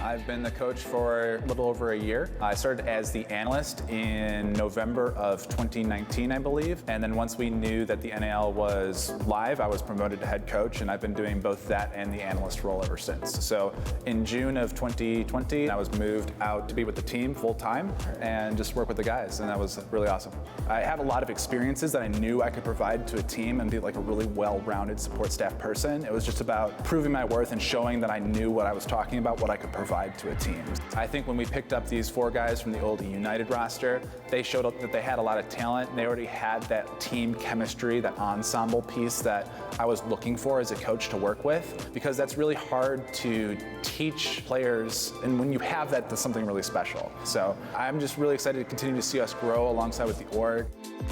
I've been the coach for a little over a year. I started as the analyst in November of 2019, I believe. And then once we knew that the NAL was live, I was promoted to head coach, and I've been doing both that and the analyst role ever since. So in June of 2020, I was moved out to be with the team full time and just work with the guys, and that was really awesome. I have a lot of experiences that I knew I could provide to a team and be like a really well-rounded support staff person. It was just about proving my worth and showing that I knew what I was talking about, what I could provide to a team. I think when we picked up these 4 guys from the old United roster, they showed up that they had a lot of talent. They already had that team chemistry, that ensemble piece that I was looking for as a coach to work with, because that's really hard to teach players, and when you have that, that's something really special. So I'm just really excited to continue to see us grow alongside with the org.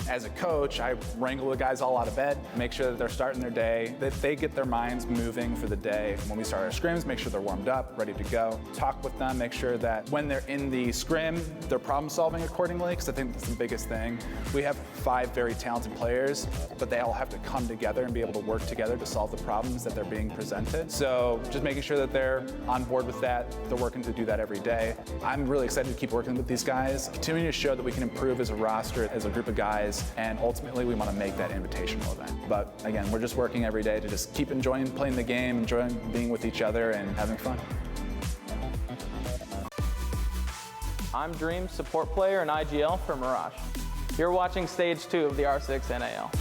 As a coach, I wrangle the guys all out of bed, make sure that they're starting their day, that they get their minds moving for the day. When we start our scrims, make sure they're warmed up, ready to go. Talk with them, make sure that when they're in the scrim, they're problem solving accordingly, because I think that's the biggest thing. We have 5 very talented players, but they all have to come together and be able to work together to solve the problems that they're being presented. So just making sure that they're on board with that, they're working to do that every day. I'm really excited to keep working with these guys, continuing to show that we can improve as a roster, as a group of guys, and ultimately we want to make that invitational event. But again, we're just working every day to just keep enjoying playing the game, enjoying being with each other and having fun. I'm Dream, support player and IGL for Mirage. You're watching Stage 2 of the R6 NAL.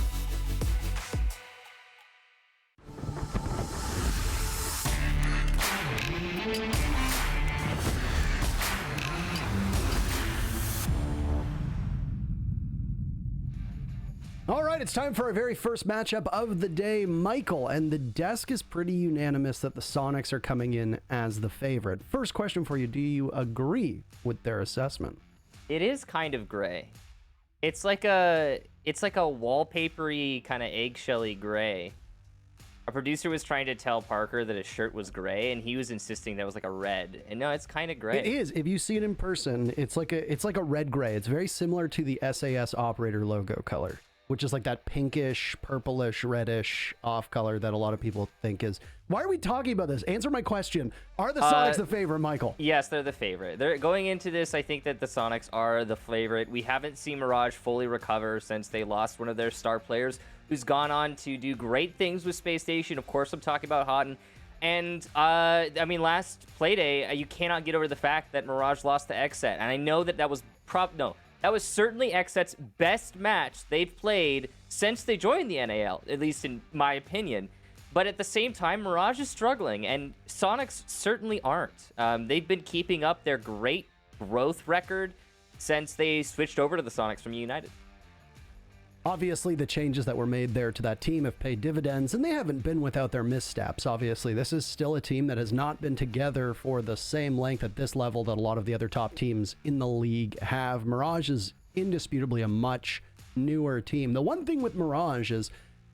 All right, it's time for our very first matchup of the day, Michael, and the desk is pretty unanimous that the Soniqs are coming in as the favorite. First question for you, do you agree with their assessment? It is kind of gray. It's like a wallpapery kind of eggshelly gray. A producer was trying to tell Parker that his shirt was gray, and he was insisting that it was like a red. And no, it's kind of gray. It is. If you see it in person, it's like a red gray. It's very similar to the SAS operator logo color, which is like that pinkish, purplish, reddish off color that a lot of people think is. Why are we talking about this? Answer my question. Are the Soniqs the favorite, Michael? Yes, they're the favorite. They're going into this, I think that the Soniqs are the favorite. We haven't seen Mirage fully recover since they lost one of their star players, who's gone on to do great things with Space Station. Of course, I'm talking about Houghton. And, I mean, last Playday, you cannot get over the fact that Mirage lost to XSET. And I know that was that was certainly XSET's best match they've played since they joined the NAL, at least in my opinion. But at the same time, Mirage is struggling, and Soniqs certainly aren't. They've been keeping up their great growth record since they switched over to the Soniqs from United. Obviously, the changes that were made there to that team have paid dividends, and they haven't been without their missteps. Obviously, this is still a team that has not been together for the same length at this level that a lot of the other top teams in the league have. Mirage is indisputably a much newer team. The one thing with Mirage is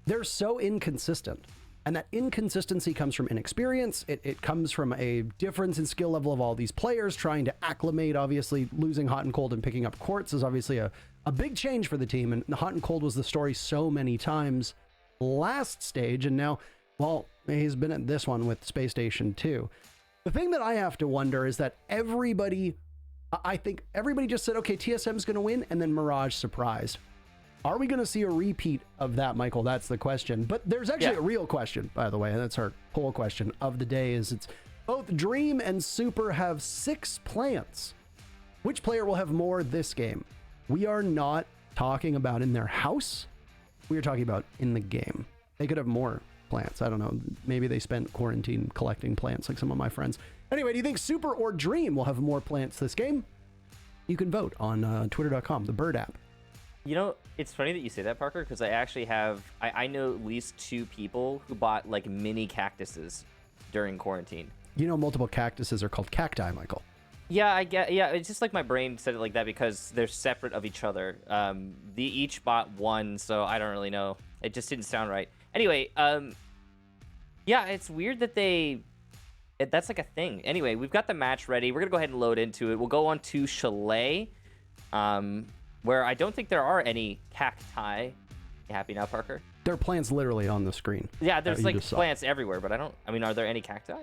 they're so inconsistent, and that inconsistency comes from inexperience. It comes from a difference in skill level of all these players trying to acclimate. Obviously, losing Hot and Cold and picking up Quartz is obviously a big change for the team, and Hot and Cold was the story so many times last stage, and now, well, he's been at this one with Space Station 2. The thing that I have to wonder is that I think everybody just said, okay, TSM's going to win, and then Mirage surprised. Are we going to see a repeat of that, Michael? That's the question. But there's actually a real question, by the way, and that's our poll question of the day, is it's both Dream and Super have 6 plants. Which player will have more this game? We are not talking about in their house. We are talking about in the game. They could have more plants. I don't know. Maybe they spent quarantine collecting plants like some of my friends. Anyway, do you think Super or Dream will have more plants this game? You can vote on twitter.com, the Bird app. You know, it's funny that you say that, Parker, because I actually I know at least 2 people who bought like mini cactuses during quarantine. You know, multiple cactuses are called cacti, Michael. Yeah, I get. Yeah, it's just like my brain said it like that because they're separate of each other. They each bought one, so I don't really know. It just didn't sound right. Anyway, yeah, it's weird that that's like a thing. Anyway, we've got the match ready. We're gonna go ahead and load into it. We'll go on to Chalet, where I don't think there are any cacti. You happy now, Parker? There are plants literally on the screen. Yeah, there's like plants everywhere, but I mean, are there any cacti?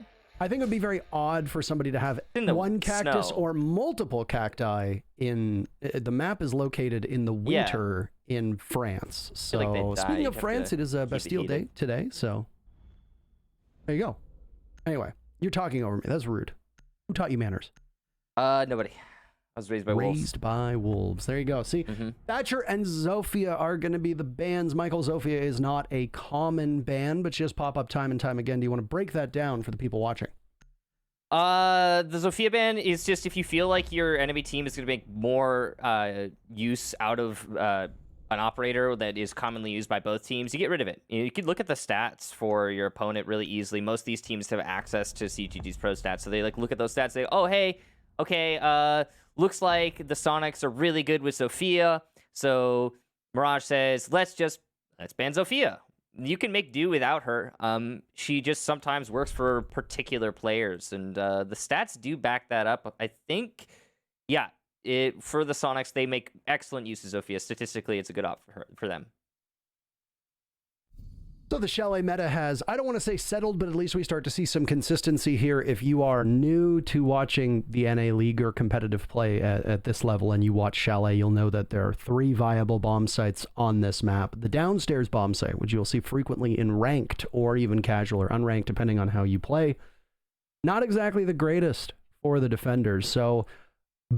I think it would be very odd for somebody to have In the one cactus snow. or multiple cacti in... The map is located in the winter in France. So, feel like they die. speaking You of have France, to it is a keep it Bastille Day heated. today, so... There you go. Anyway, you're talking over me. That's rude. Who taught you manners? Nobody. I was raised by wolves. Raised by wolves. There you go. See, Thatcher and Zofia are going to be the bans. Michael, Zofia is not a common ban, but she just pop up time and time again. Do you want to break that down for the people watching? The Zofia ban is just if you feel like your enemy team is going to make more use out of an operator that is commonly used by both teams, you get rid of it. You can look at the stats for your opponent really easily. Most of these teams have access to CGG's pro stats, so they like look at those stats. They go, oh hey, okay, looks like the Soniqs are really good with Zofia. So Mirage says, let's ban Zofia. You can make do without her. She just sometimes works for particular players, and the stats do back that up. I think, yeah, for the Soniqs, they make excellent use of Zofia. Statistically, it's a good op for them. So the Chalet meta has, I don't want to say settled, but at least we start to see some consistency here. If you are new to watching the NA League or competitive play at this level and you watch Chalet, you'll know that there are 3 viable bomb sites on this map. The downstairs bomb site, which you'll see frequently in ranked or even casual or unranked, depending on how you play. Not exactly the greatest for the defenders. So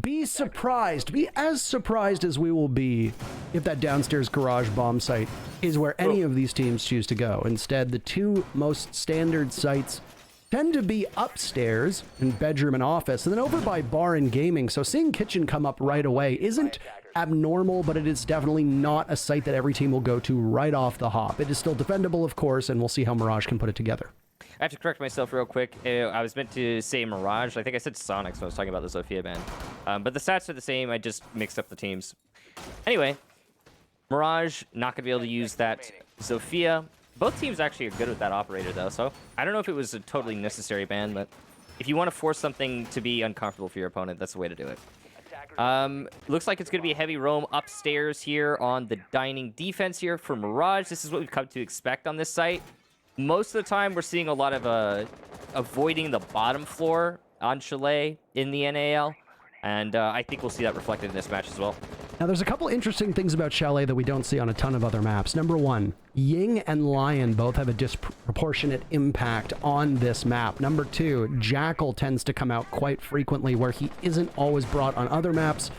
be surprised, be as surprised as we will be if that downstairs garage bomb site is where any of these teams choose to go. Instead, the 2 most standard sites tend to be upstairs in bedroom and office, and then over by bar and gaming. So seeing kitchen come up right away isn't abnormal, but it is definitely not a site that every team will go to right off the hop. It is still defendable, of course, and we'll see how Mirage can put it together. I have to correct myself real quick. I was meant to say Mirage. I think I said Soniqs when I was talking about the Zofia ban. But the stats are the same. I just mixed up the teams. Anyway, Mirage, not going to be able to use that Zofia. Both teams actually are good with that operator, though. So I don't know if it was a totally necessary ban, but if you want to force something to be uncomfortable for your opponent, that's the way to do it. Looks like it's going to be a heavy roam upstairs here on the dining defense here for Mirage. This is what we've come to expect on this site. Most of the time, we're seeing a lot of avoiding the bottom floor on Chalet in the NAL, and I think we'll see that reflected in this match as well. Now, there's a couple interesting things about Chalet that we don't see on a ton of other maps. Number 1, Ying and Lion both have a disproportionate impact on this map. Number 2, Jackal tends to come out quite frequently where he isn't always brought on other maps.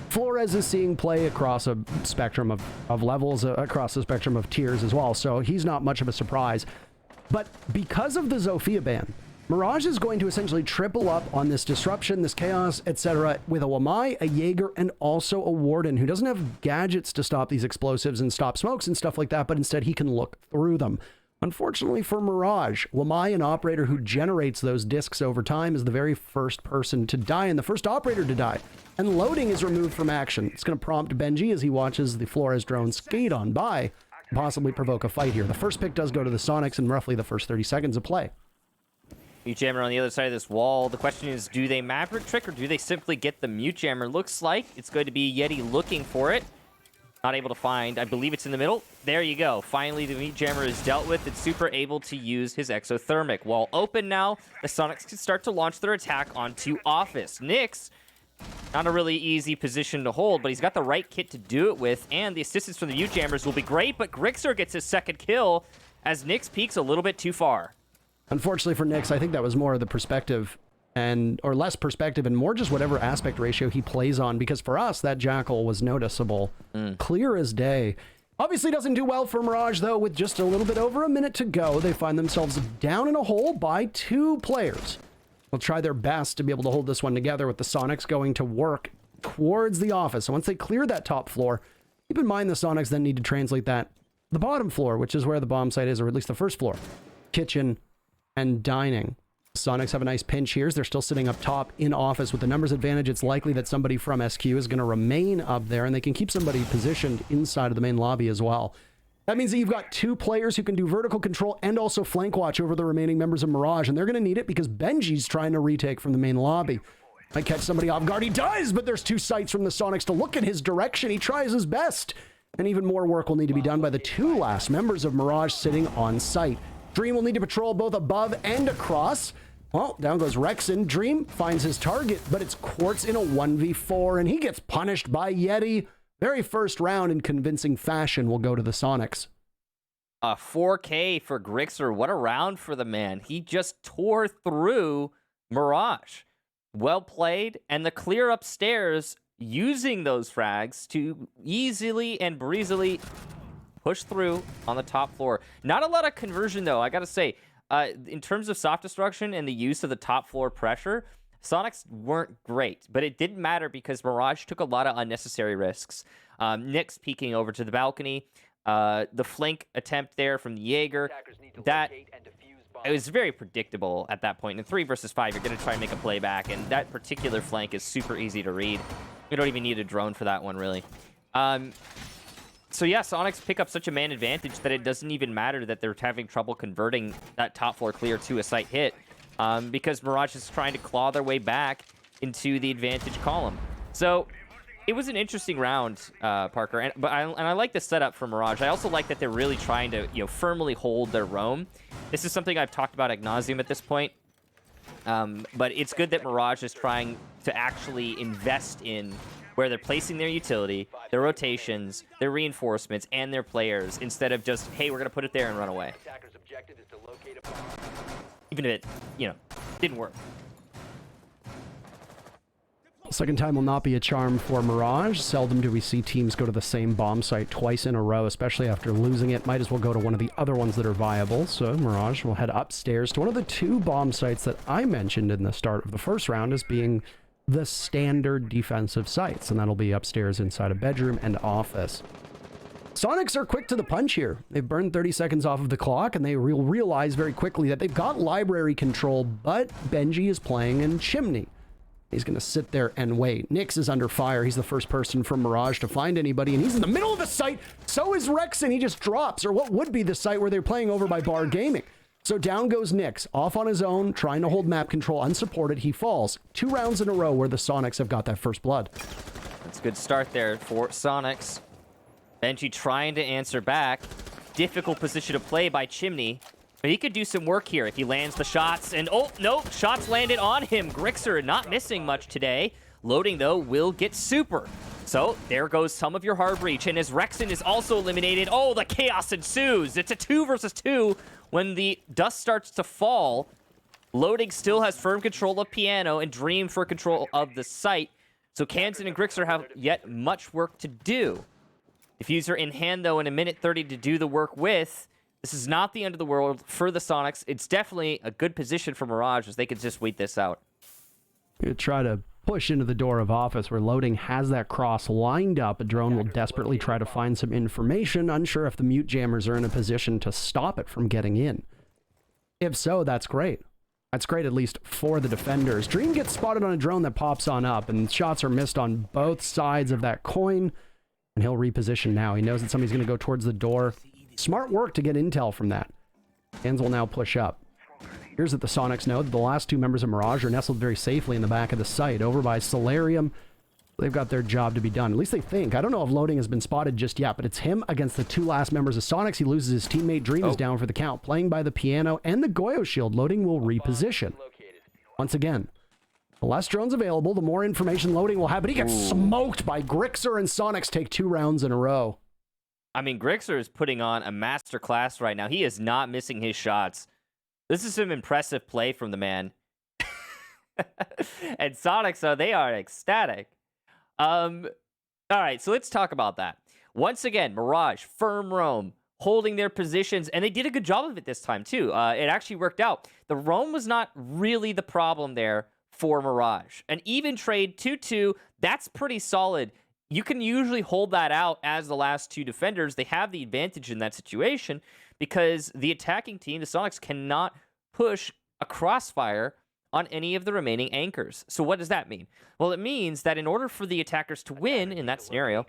Flores is seeing play across a spectrum of levels, across a spectrum of tiers as well, so he's not much of a surprise. But because of the Zofia ban, Mirage is going to essentially triple up on this disruption, this chaos, etc. with a Wamai, a Jaeger, and also a Warden who doesn't have gadgets to stop these explosives and stop smokes and stuff like that, but instead he can look through them. Unfortunately for Mirage, Wamai, an operator who generates those discs over time, is the very first person to die and the first operator to die. And loading is removed from action. It's going to prompt Benji as he watches the Flores drone skate on by, possibly provoke a fight here. The first pick does go to the Soniqs in roughly the first 30 seconds of play. Mute Jammer on the other side of this wall. The question is, do they Maverick trick or do they simply get the Mute Jammer? Looks like it's going to be Yeti looking for it. Not able to find. I believe it's in the middle. There you go. Finally, the Mute Jammer is dealt with. It's super able to use his exothermic. Wall open now. The Soniqs can start to launch their attack onto Office. Nyx, not a really easy position to hold, but he's got the right kit to do it with, and the assistance from the Mute Jammers will be great, but Grixer gets his second kill as Nyx peeks a little bit too far. Unfortunately for Nyx, I think that was more of the perspective or less perspective and more just whatever aspect ratio he plays on, because for us, that Jackal was noticeable. Clear as day. Obviously doesn't do well for Mirage, though. With just a little bit over a minute to go, they find themselves down in a hole by 2 players. Will try their best to be able to hold this one together with the Soniqs going to work towards the office. So once they clear that top floor, keep in mind the Soniqs then need to translate that the bottom floor, which is where the bomb site is, or at least the first floor. Kitchen and dining. Soniqs have a nice pinch here. They're still sitting up top in office with the numbers advantage. It's likely that somebody from SQ is going to remain up there, and they can keep somebody positioned inside of the main lobby as well. That means that you've got 2 players who can do vertical control and also flank watch over the remaining members of Mirage, and they're going to need it because Benji's trying to retake from the main lobby. Might catch somebody off guard. He does, but there's 2 sights from the Soniqs to look in his direction. He tries his best, and even more work will need to be done by the 2 last members of Mirage sitting on site. Dream will need to patrol both above and across. Well, down goes Rexon. Dream finds his target, but it's Quartz in a 1v4, and he gets punished by Yeti. Very first round in convincing fashion will go to the Soniqs. 4K for Grixer. What a round for the man. He just tore through Mirage. Well played, and the clear upstairs using those frags to easily and breezily push through on the top floor. Not a lot of conversion, though, I gotta say. In terms of soft destruction and the use of the top floor pressure, Soniqs weren't great, but it didn't matter because Mirage took a lot of unnecessary risks. Nyx peeking over to the balcony, the flank attempt there from the Jaeger, it was very predictable at that point. In 3 versus 5, you're going to try and make a playback, and that particular flank is super easy to read. You don't even need a drone for that one, really. So yeah, Soniqs pick up such a man advantage that it doesn't even matter that they're having trouble converting that top floor clear to a site hit, because Mirage is trying to claw their way back into the advantage column. So it was an interesting round, Parker, but I like the setup for Mirage. I also like that they're really trying to firmly hold their roam. This is something I've talked about ad nauseum at this point, but it's good that Mirage is trying to actually invest in where they're placing their utility, their rotations, their reinforcements, and their players, instead of just, hey, we're going to put it there and run away. Even if it, didn't work. Second time will not be a charm for Mirage. Seldom do we see teams go to the same bomb site twice in a row, especially after losing it. Might as well go to one of the other ones that are viable. So Mirage will head upstairs to one of the 2 bomb sites that I mentioned in the start of the first round as being the standard defensive sites, and that'll be upstairs inside a bedroom and office. Soniqs are quick to the punch here. They've burned 30 seconds off of the clock, and they will realize very quickly that they've got library control, but Benji is playing in Chimney. He's going to sit there and wait. Nyx is under fire. He's the first person from Mirage to find anybody, and he's in the middle of the site. So is Rexon. He just drops, or what would be the site where they're playing over by Bar Gaming. So down goes Nyx, off on his own, trying to hold map control, unsupported. He falls. 2 rounds in a row where the Soniqs have got that first blood. That's a good start there for Soniqs. Benji trying to answer back. Difficult position to play by Chimney. But he could do some work here if he lands the shots. And, oh, no, shots landed on him. Grixer not missing much today. Loading, though, will get super. So there goes some of your hard breach. And as Rexon is also eliminated, oh, the chaos ensues. It's a 2 versus 2 when the dust starts to fall. Loading still has firm control of Piano and Dream for control of the site. So Kansan and Grixer have yet much work to do. Diffuser in hand, though, in a minute 30 to do the work with. This is not the end of the world for the Soniqs. It's definitely a good position for Mirage as they could just wait this out. You try to push into the door of office where Loading has that cross lined up. A drone will desperately try to find some information, unsure if the mute jammers are in a position to stop it from getting in. If so, that's great. That's great, at least for the defenders. Dream gets spotted on a drone that pops on up, and shots are missed on both sides of that coin, and he'll reposition now. He knows that somebody's going to go towards the door. Smart work to get intel from that. Hands will now push up. Here's that the Soniqs know that the last 2 members of Mirage are nestled very safely in the back of the site, over by Solarium. They've got their job to be done. At least they think. I don't know if Loading has been spotted just yet, but it's him against the 2 last members of Soniqs. He loses his teammate. Dream is down for the count. Playing by the Piano and the Goyo shield. Loading will reposition. Once again, the less drones available, the more information Loading will have, but he gets smoked by Grixer, and Soniqs take 2 rounds in a row. I mean, Grixer is putting on a master class right now. He is not missing his shots. This is some impressive play from the man. And Soniqs, they are ecstatic. All right, so let's talk about that. Once again, Mirage, firm roam, holding their positions, and they did a good job of it this time, too. It actually worked out. The roam was not really the problem there for Mirage. An even trade 2-2, that's pretty solid. You can usually hold that out as the last 2 defenders. They have the advantage in that situation because the attacking team, the Soniqs, cannot push a crossfire on any of the remaining anchors. So what does that mean? Well, it means that in order for the attackers to win in that scenario,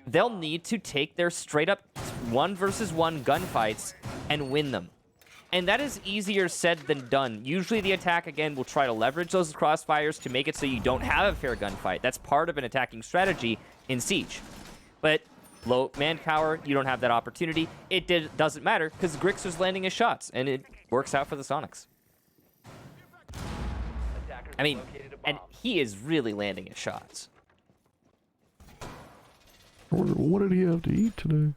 they'll need to take their straight-up 1 versus 1 gunfights and win them. And that is easier said than done. Usually the attack, again, will try to leverage those crossfires to make it so you don't have a fair gunfight. That's part of an attacking strategy in Siege. But low manpower, you don't have that opportunity. It doesn't matter because Grixer's landing his shots, and it works out for the Soniqs. I mean, and he is really landing his shots. What did he have to eat today?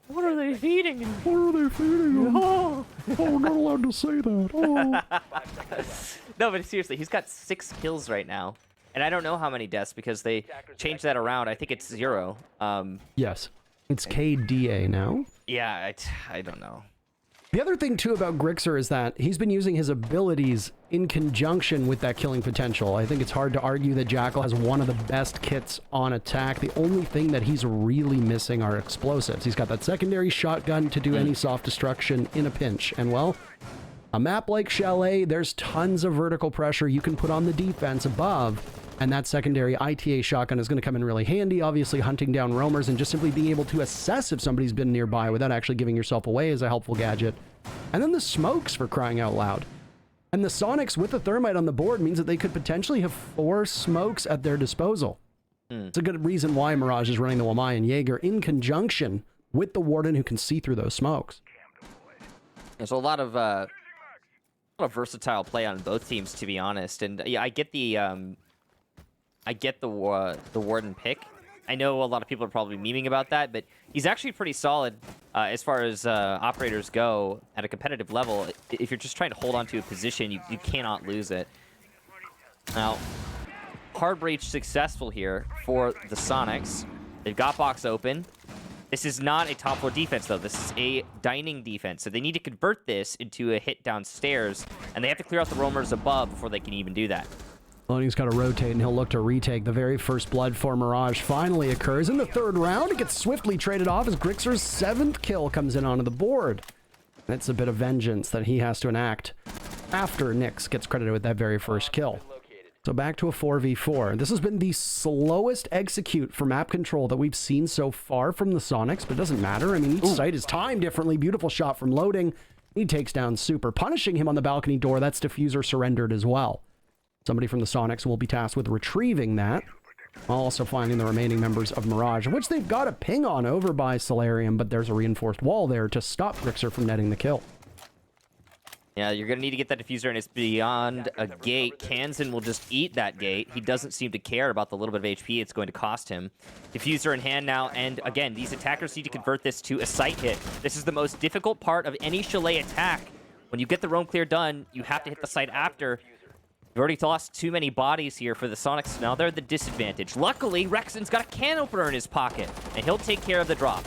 What are they feeding him? What are they feeding him? Oh, not allowed to say that. Oh. No, but seriously, he's got 6 kills right now. And I don't know how many deaths because they changed that around. I think it's 0. Yes. It's KDA now. Yeah, I don't know. The other thing, too, about Grixer is that he's been using his abilities in conjunction with that killing potential. I think it's hard to argue that Jackal has one of the best kits on attack. The only thing that he's really missing are explosives. He's got that secondary shotgun to do any soft destruction in a pinch. And, well, a map like Chalet, there's tons of vertical pressure you can put on the defense above. And that secondary ITA shotgun is going to come in really handy, obviously hunting down roamers and just simply being able to assess if somebody's been nearby without actually giving yourself away is a helpful gadget. And then the smokes, for crying out loud. And the Soniqs with the thermite on the board means that they could potentially have 4 smokes at their disposal. It's a good reason why Mirage is running the Wamai and Jaeger in conjunction with the Warden who can see through those smokes. There's a lot of versatile play on both teams, to be honest. And yeah, I get the Warden pick. I know a lot of people are probably memeing about that, but he's actually pretty solid as far as operators go at a competitive level. If you're just trying to hold on to a position, you cannot lose it. Now, hard breach successful here for the Soniqs. They've got box open. This is not a top 4 defense, though. This is a dining defense, so they need to convert this into a hit downstairs, and they have to clear out the roamers above before they can even do that. Loading's got to rotate, and he'll look to retake. The very first blood for Mirage finally occurs in the 3rd round. It gets swiftly traded off as Grixer's 7th kill comes in onto the board. That's a bit of vengeance that he has to enact after Nyx gets credited with that very first kill. So back to a 4v4. This has been the slowest execute for map control that we've seen so far from the Soniqs, but it doesn't matter. I mean, each site is timed differently. Beautiful shot from Loading. He takes down Super, punishing him on the balcony door. That's diffuser surrendered as well. Somebody from the Soniqs will be tasked with retrieving that, while also finding the remaining members of Mirage, which they've got a ping on over by Solarium, but there's a reinforced wall there to stop Grixer from netting the kill. Yeah, you're going to need to get that diffuser, and it's beyond a gate. Kansan will just eat that gate. He doesn't seem to care about the little bit of HP it's going to cost him. Diffuser in hand now, and again, these attackers need to convert this to a sight hit. This is the most difficult part of any Chalet attack. When you get the roam clear done, you have to hit the site after. We've already lost too many bodies here for the Soniqs. Now they're the disadvantage. Luckily, Rexon's got a can opener in his pocket, and he'll take care of the drop.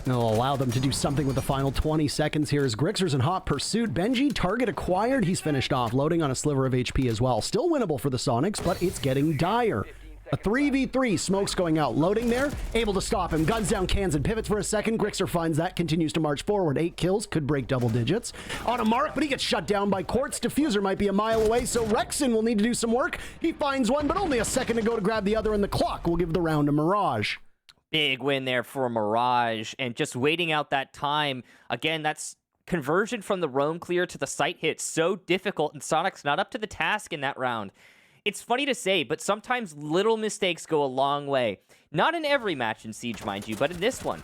They'll allow them to do something with the final 20 seconds here as Grixer's in hot pursuit. Benji, target acquired. He's finished off, loading on a sliver of HP as well. Still winnable for the Soniqs, but it's getting dire. A 3v3, smokes going out, loading there, able to stop him, guns down Kansan, pivots for a second, Grixer finds that, continues to march forward, 8 kills, could break double digits. On a mark, but he gets shut down by Quartz, diffuser might be a mile away, so Rexon will need to do some work. He finds one, but only a second to go to grab the other, and the clock will give the round to Mirage. Big win there for Mirage, and just waiting out that time, again, that's conversion from the roam clear to the site hit, so difficult, and Soniqs not up to the task in that round. It's funny to say, but sometimes little mistakes go a long way. Not in every match in Siege, mind you, but in this one.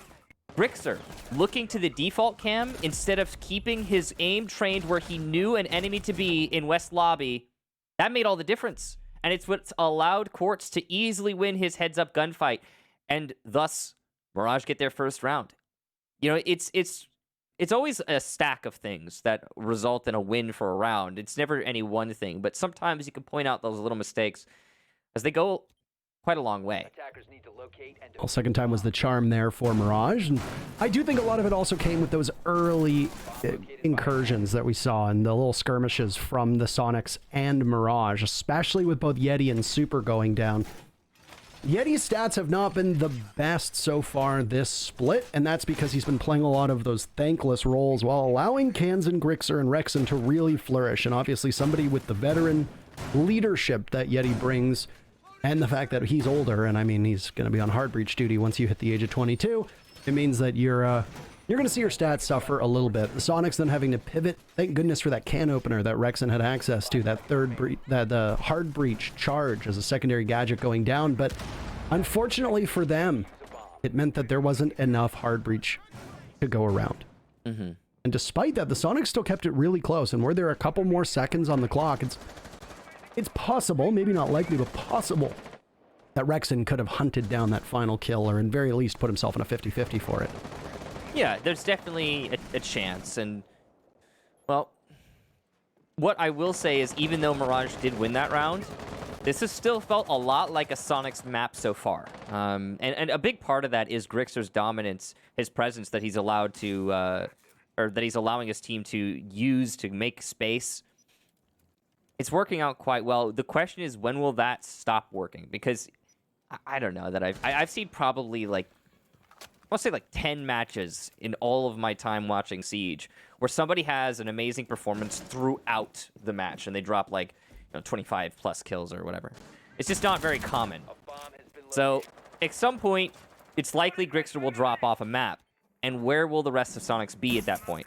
Grixer looking to the default cam instead of keeping his aim trained where he knew an enemy to be in West Lobby. That made all the difference. And it's what's allowed Quartz to easily win his heads-up gunfight, and thus Mirage get their first round. You know, it's always a stack of things that result in a win for a round. It's never any one thing, but sometimes you can point out those little mistakes as they go quite a long way. Well, second time was the charm there for Mirage, and I do think a lot of it also came with those early incursions that we saw and the little skirmishes from the Soniqs and Mirage, especially with both Yeti and Super going down. Yeti's stats have not been the best so far this split, and that's because he's been playing a lot of those thankless roles while allowing Kansan, Grixer, and Rexon to really flourish. And obviously somebody with the veteran leadership that Yeti brings, and the fact that he's older, and I mean, he's going to be on hard breach duty once you hit the age of 22, it means that you're going to see your stats suffer a little bit. The Soniqs then having to pivot. Thank goodness for that can opener that Rexon had access to, that hard breach charge as a secondary gadget going down. But unfortunately for them, it meant that there wasn't enough hard breach to go around. And despite that, the Sonics still kept it really close. And were there a couple more seconds on the clock, it's possible, maybe not likely, but possible, that Rexon could have hunted down that final kill, or in very least put himself in a 50-50 for it. Yeah, there's definitely a chance. And, well, what I will say is, even though Mirage did win that round, this has still felt a lot like a Sonics map so far. And a big part of that is Grixer's dominance, his presence that he's allowed to, or that he's allowing his team to use to make space. It's working out quite well. The question is, when will that stop working? Because I don't know that I've seen probably like, I'll say like 10 matches in all of my time watching Siege where somebody has an amazing performance throughout the match and they drop like 25 plus kills or whatever. It's just not very common. So at some point, it's likely Grixer will drop off a map. And where will the rest of Sonics be at that point?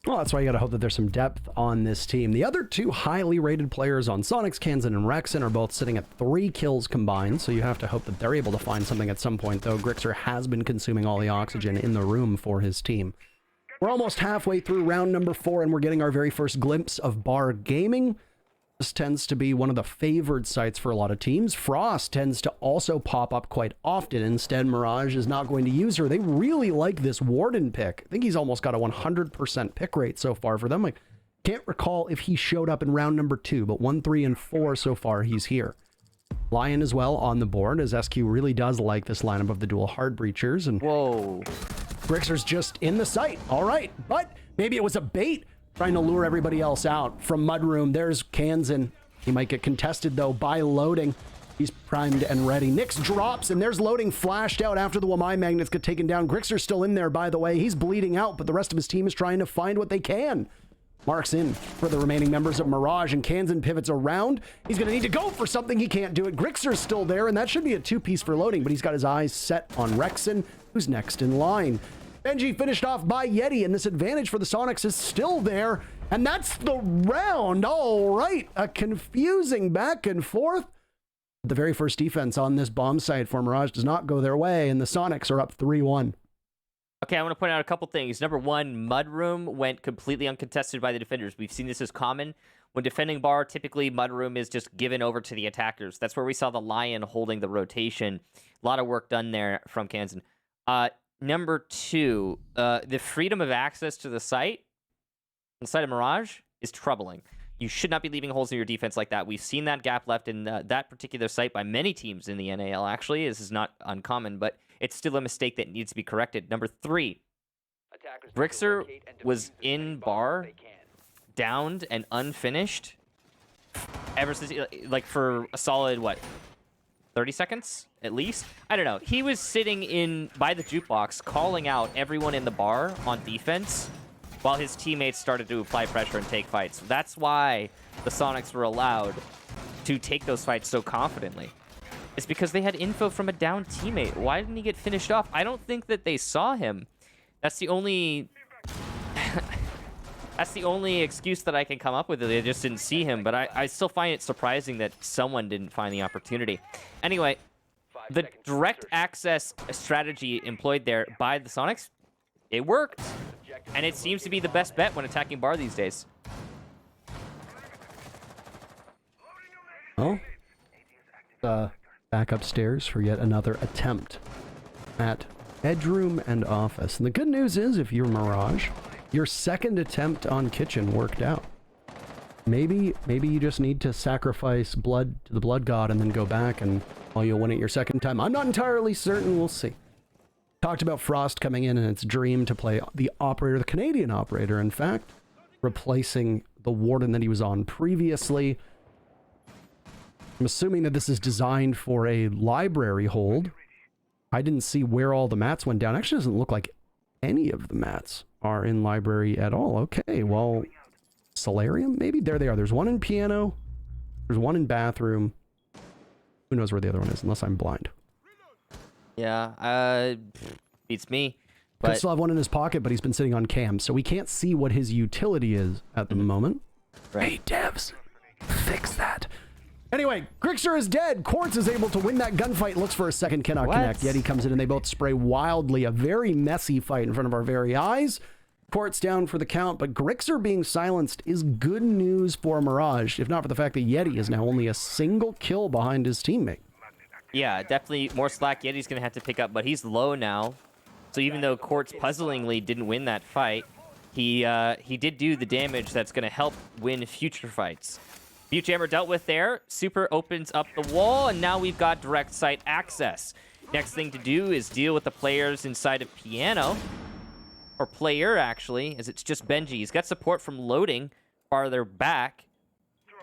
Well, that's why you gotta hope that there's some depth on this team. The other two highly rated players on Sonics, Kansan and Rexon, are both sitting at 3 kills combined, so you have to hope that they're able to find something at some point, though Grixer has been consuming all the oxygen in the room for his team. We're almost halfway through round number 4, and we're getting our very first glimpse of Bar Gaming. This tends to be one of the favored sites for a lot of teams. Frost tends to also pop up quite often. Instead, Mirage is not going to use her. They really like this Warden pick. I think he's almost got a 100% pick rate so far for them. I can't recall if he showed up in round number 2, but 1, 3, and 4 so far he's here. Lion as well on the board, as SQ really does like this lineup of the dual hard breachers. And whoa, Grixer's just in the site. All right, but maybe it was a bait, trying to lure everybody else out. From Mudroom, there's Kansan. He might get contested, though, by loading. He's primed and ready. Nyx drops, and there's loading flashed out after the Wamai magnets get taken down. Grixer's still in there, by the way. He's bleeding out, but the rest of his team is trying to find what they can. Marks in for the remaining members of Mirage, and Kansan pivots around. He's going to need to go for something. He can't do it. Grixer's still there, and that should be a 2-piece for loading, but he's got his eyes set on Rexon, who's next in line. Benji finished off by Yeti, and this advantage for the Sonics is still there. And that's the round. All right. A confusing back and forth. The very first defense on this bomb site for Mirage does not go their way, and the Sonics are up 3-1. Okay, I want to point out a couple things. Number one, Mudroom went completely uncontested by the defenders. We've seen this as common. When defending Bar, typically Mudroom is just given over to the attackers. That's where we saw the Lion holding the rotation. A lot of work done there from Kansan. Number two, the freedom of access to the site on the side of Mirage is troubling. You should not be leaving holes in your defense like that. We've seen that gap left in that particular site by many teams in the NAL, actually. This is not uncommon, but it's still a mistake that needs to be corrected. Number three, Grixer was in Bar, downed and unfinished ever since, like, for a solid, 30 seconds at least? I don't know. He was sitting in by the jukebox calling out everyone in the bar on defense while his teammates started to apply pressure and take fights. That's why the Sonics were allowed to take those fights so confidently. It's because they had info from a down teammate. Why didn't he get finished off? I don't think that they saw him. That's the only that's the only excuse that I can come up with. They just didn't see him, but I still find it surprising that someone didn't find the opportunity. Anyway, the direct access strategy employed there by the Sonics, it worked. And it seems to be the best bet when attacking Bar these days. Well, back upstairs for yet another attempt at bedroom and office. And the good news is, if you're Mirage, your second attempt on kitchen worked out. Maybe you just need to sacrifice blood to the blood god and then go back and, well, you'll win it your second time. I'm not entirely certain. We'll see. Talked about Frost coming in and its dream to play the operator, the Canadian operator, in fact, replacing the Warden that he was on previously. I'm assuming that this is designed for a library hold. I didn't see where all the mats went down. Actually, doesn't look like any of the mats are in library at all. Okay, well, solarium, maybe? There they are. There's one in piano. There's one in bathroom. Who knows where the other one is, unless I'm blind. Yeah, beats me. Could But still have one in his pocket, but he's been sitting on cam, so we can't see what his utility is at the moment. Right. Hey, devs, fix that. Anyway, Grixer is dead. Quartz is able to win that gunfight. Looks for a second, cannot What? connect. Yeti comes in and they both spray wildly. A very messy fight in front of our very eyes. Court's down for the count, but Grixer being silenced is good news for Mirage, if not for the fact that Yeti is now only a single kill behind his teammate. Yeah, definitely more slack Yeti's going to have to pick up, but he's low now. So even though Quartz puzzlingly didn't win that fight, he did do the damage that's going to help win future fights. Butte Jammer dealt with there. Super opens up the wall, and now we've got direct site access. Next thing to do is deal with the players inside of Piano. Or player, actually, as it's just Benji. He's got support from loading farther back.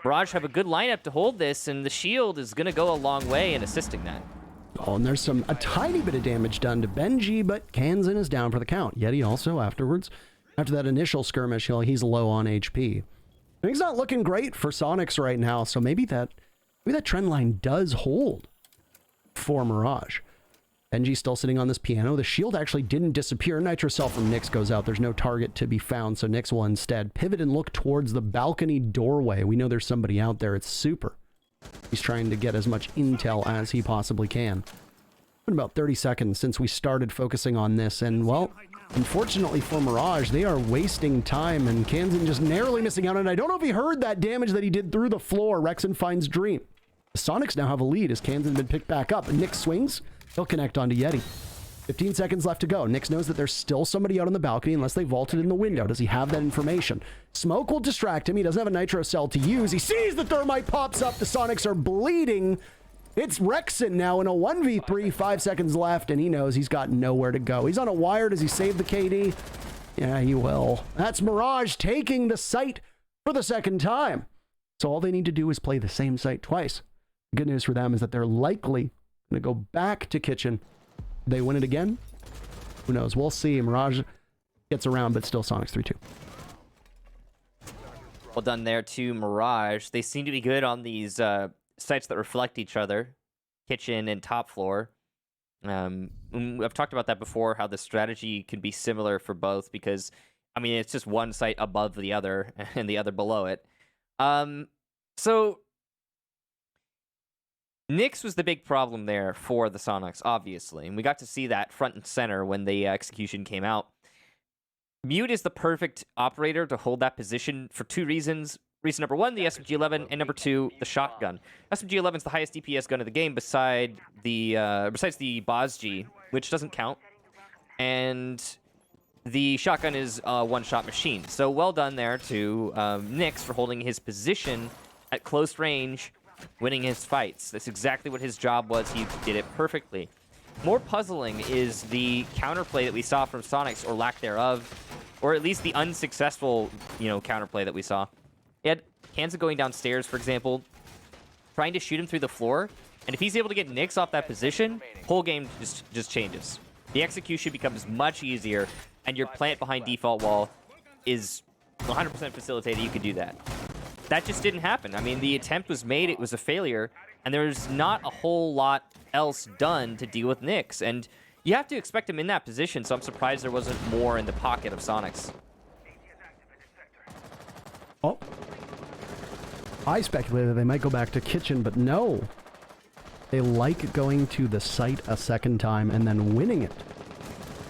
Mirage have a good lineup to hold this, and the shield is going to go a long way in assisting that. Oh, and there's a tiny bit of damage done to Benji, but Kansan is down for the count. Yeti also afterwards. After that initial skirmish, he's low on HP. Things not looking great for Soniqs right now, so maybe that trend line does hold for Mirage. Benji's still sitting on this piano. The shield actually didn't disappear. Nitro Cell from Nyx goes out. There's no target to be found, so Nyx will instead pivot and look towards the balcony doorway. We know there's somebody out there. It's Super. He's trying to get as much intel as he possibly can. It's been about 30 seconds since we started focusing on this, and, well, unfortunately for Mirage, they are wasting time, and Kansan just narrowly missing out, and I don't know if he heard that damage that he did through the floor. Rexon finds Dream. The Soniqs now have a lead as Kansan been picked back up, and Nyx swings. He'll connect onto Yeti. 15 seconds left to go. Nyx knows that there's still somebody out on the balcony unless they vaulted in the window. Does he have that information? Smoke will distract him. He doesn't have a Nitro Cell to use. He sees the thermite pops up. The Soniqs are bleeding. It's Rexon now in a 1v3, 5 seconds left, and he knows he's got nowhere to go. He's on a wire. Does he save the KD? Yeah, he will. That's Mirage taking the site for the second time. So all they need to do is play the same site twice. The good news for them is that they're likely going to go back to Kitchen. They win it again? Who knows? We'll see. Mirage gets around, but still Soniqs 3-2. Well done there to Mirage. They seem to be good on these sites that reflect each other, kitchen and top floor. I've talked about that before, how the strategy can be similar for both because, I mean, it's just one site above the other and the other below it. So Nyx was the big problem there for the Soniqs, obviously, and we got to see that front and center when the execution came out. Mute is the perfect operator to hold that position for two reasons. Reason number one, the SMG-11, and number two, the shotgun. SMG-11 is the highest DPS gun of the game besides the BOSG, which doesn't count, and the shotgun is a one-shot machine. So well done there to Nyx for holding his position at close range, winning his fights. That's exactly what his job was. He did it perfectly. More puzzling is the counterplay that we saw from Soniqs, or lack thereof, or at least the unsuccessful, counterplay that we saw. He had Kansan going downstairs, for example, trying to shoot him through the floor, and if he's able to get Nyx off that position, whole game just changes. The execution becomes much easier, and your plant behind default wall is 100% facilitated. You can do that. That just didn't happen. I mean, the attempt was made, it was a failure, and there's not a whole lot else done to deal with Nyx, and you have to expect him in that position, so I'm surprised there wasn't more in the pocket of Soniqs. Oh. I speculated they might go back to kitchen, but no. They like going to the site a second time and then winning it.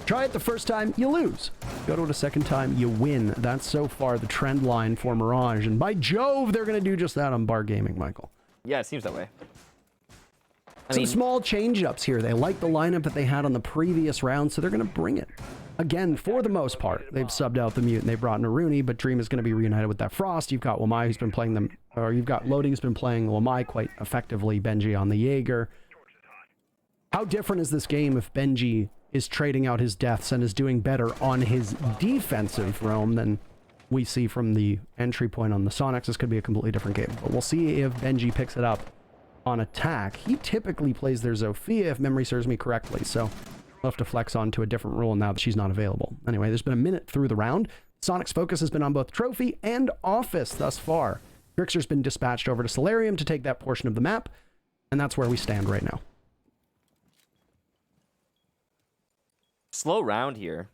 Try it the first time, you lose. Go to it a second time, you win. That's so far the trend line for Mirage, and by Jove, they're going to do just that on Bar Gaming, Michael. Yeah, it seems that way. Some small change-ups here. They like the lineup that they had on the previous round, so they're going to bring it. Again, for the most part, they've subbed out the Mute and they brought in a Rooney, but Dream is going to be reunited with that Frost. You've got Wamai who's been playing them, or you've got Loading who's been playing Wamai quite effectively, Benji on the Jaeger. How different is this game if Benji is trading out his deaths and is doing better on his defensive roam than we see from the entry point on the Soniqs? This could be a completely different game, but we'll see if Benji picks it up on attack. He typically plays their Zofia, if memory serves me correctly, so we'll have to flex on to a different rule now that she's not available. Anyway, there's been a minute through the round. Soniqs' focus has been on both Trophy and Office thus far. Grixer's been dispatched over to Solarium to take that portion of the map, and that's where we stand right now. Slow round here.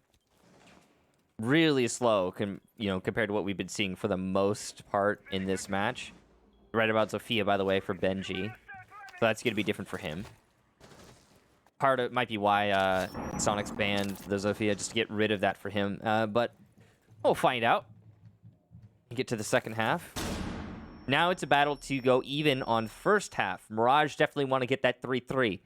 Really slow, compared to what we've been seeing for the most part in this match. Right about Zofia, by the way, for Benji. So that's going to be different for him. Part of it might be why Soniqs banned the Zofia, just to get rid of that for him. But We'll find out. Get to the second half. Now it's a battle to go even on first half. Mirage definitely want to get that 3-3.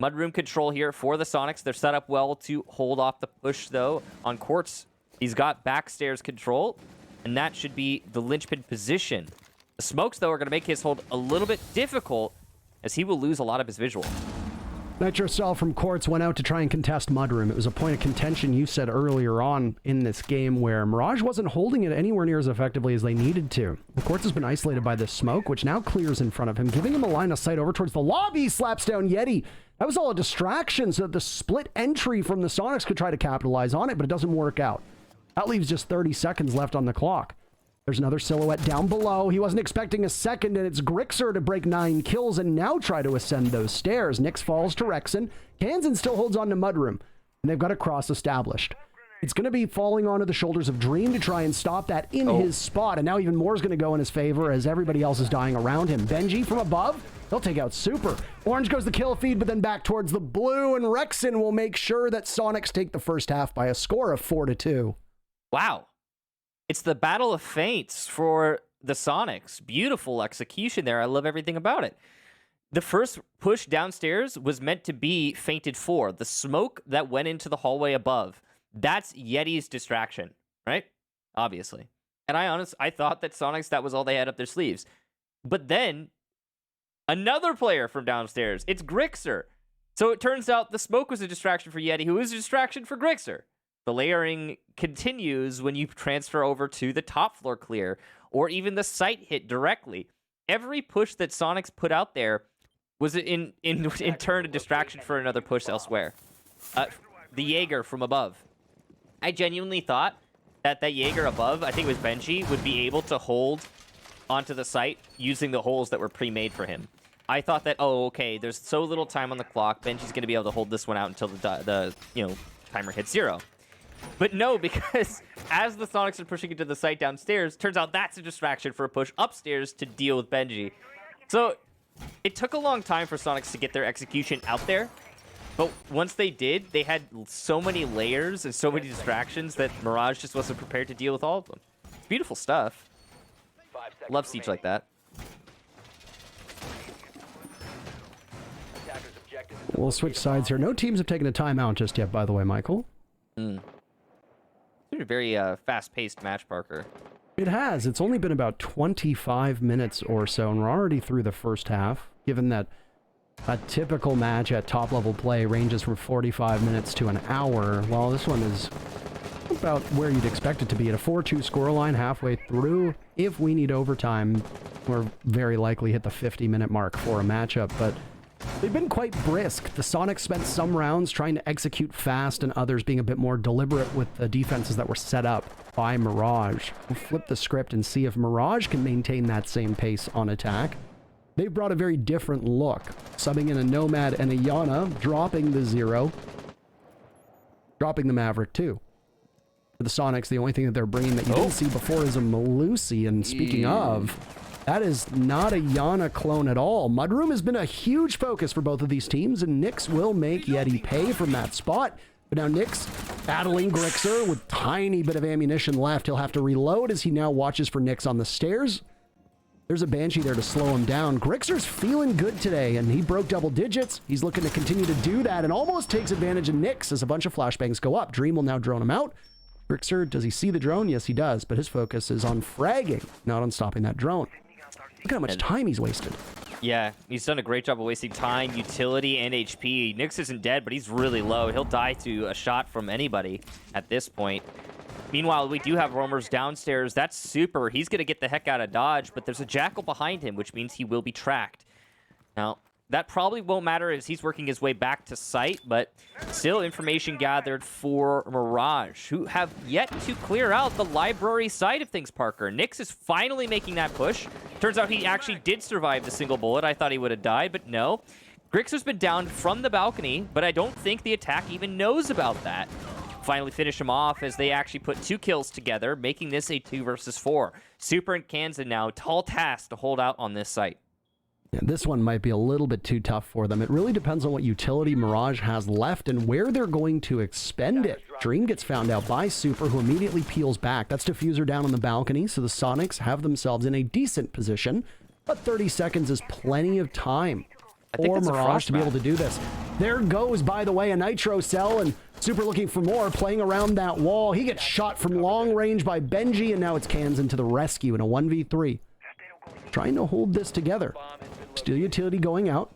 Mudroom control here for the Sonics. They're set up well to hold off the push, though. On Quartz, he's got backstairs control, and that should be the linchpin position. The smokes, though, are going to make his hold a little bit difficult, as he will lose a lot of his visual. Nitro Cell from Quartz went out to try and contest Mudroom. It was a point of contention you said earlier on in this game where Mirage wasn't holding it anywhere near as effectively as they needed to. Quartz has been isolated by this smoke, which now clears in front of him, giving him a line of sight over towards the lobby. Slaps down Yeti. That was all a distraction so that the split entry from the Sonics could try to capitalize on it, but it doesn't work out. That leaves just 30 seconds left on the clock. There's another silhouette down below. He wasn't expecting a second, and it's Grixer to break 9 kills and now try to ascend those stairs. Nyx falls to Rexen. Kansan still holds on to Mudroom, and they've got a cross established. It's going to be falling onto the shoulders of Dream to try and stop that in his spot, and now even more is going to go in his favor as everybody else is dying around him. Benji from above, they'll take out Super. Orange goes the kill feed, but then back towards the blue, and Rexen will make sure that Sonics take the first half by a score of 4-2. Wow. It's the battle of feints for the Sonics. Beautiful execution there. I love everything about it. The first push downstairs was meant to be feinted for. The smoke that went into the hallway above. That's Yeti's distraction, right? Obviously. And I thought that Sonics, that was all they had up their sleeves. But then, another player from downstairs. It's Grixer. So it turns out the smoke was a distraction for Yeti, who was a distraction for Grixer. The layering continues when you transfer over to the top floor clear, or even the site hit directly. Every push that Sonics put out there was in turn a distraction for another push elsewhere. The Jaeger from above. I genuinely thought that Jaeger above, I think it was Benji, would be able to hold onto the site using the holes that were pre-made for him. I thought that, oh, okay, there's so little time on the clock, Benji's going to be able to hold this one out until the timer hits 0. But no, because as the Sonics are pushing into the site downstairs, turns out that's a distraction for a push upstairs to deal with Benji. So it took a long time for Sonics to get their execution out there. But once they did, they had so many layers and so many distractions that Mirage just wasn't prepared to deal with all of them. It's beautiful stuff. Love Siege like that. We'll switch sides here. No teams have taken a timeout just yet, by the way, Michael. It's a very fast-paced match, Parker. It has. It's only been about 25 minutes or so, and we're already through the first half, given that a typical match at top-level play ranges from 45 minutes to an hour. Well, this one is about where you'd expect it to be at a 4-2 scoreline halfway through. If we need overtime, we're very likely hit the 50-minute mark for a matchup, but they've been quite brisk. The Sonics spent some rounds trying to execute fast and others being a bit more deliberate with the defenses that were set up by Mirage. We'll flip the script and see if Mirage can maintain that same pace on attack. They've brought a very different look, subbing in a Nomad and a Yana, dropping the 0, dropping the Maverick too. For the Sonics, the only thing that they're bringing that you didn't see before is a Malusi, and speaking of, that is not a Yana clone at all. Mudroom has been a huge focus for both of these teams, and Nyx will make Yeti pay from that spot. But now Nyx battling Grixer with tiny bit of ammunition left. He'll have to reload as he now watches for Nyx on the stairs. There's a Banshee there to slow him down. Grixer's feeling good today, and he broke double digits. He's looking to continue to do that and almost takes advantage of Nyx as a bunch of flashbangs go up. Dream will now drone him out. Grixer, does he see the drone? Yes, he does, but his focus is on fragging, not on stopping that drone. Look at how much time he's wasted. Yeah, he's done a great job of wasting time, utility, and HP. Nyx isn't dead, but he's really low. He'll die to a shot from anybody at this point. Meanwhile, we do have roamers downstairs. That's Super. He's going to get the heck out of dodge, but there's a Jackal behind him, which means he will be tracked. Now, that probably won't matter as he's working his way back to site, but still information gathered for Mirage, who have yet to clear out the library side of things, Parker. Nyx is finally making that push. Turns out he actually did survive the single bullet. I thought he would have died, but no. Grixer's been down from the balcony, but I don't think the attack even knows about that. Finally finish him off as they actually put 2 kills together, making this a 2 versus 4. Super and Kansan now, tall task to hold out on this site. Yeah, this one might be a little bit too tough for them. It really depends on what utility Mirage has left and where they're going to expend it. Dream gets found out by Super, who immediately peels back. That's Diffuser down on the balcony, so the Soniqs have themselves in a decent position. But 30 seconds is plenty of time for Mirage to be able to do this. There goes, by the way, a Nitro cell, and Super looking for more, playing around that wall. He gets shot from long range by Benji, and now it's Kansan to the rescue in a 1v3. Trying to hold this together. Steel Utility going out.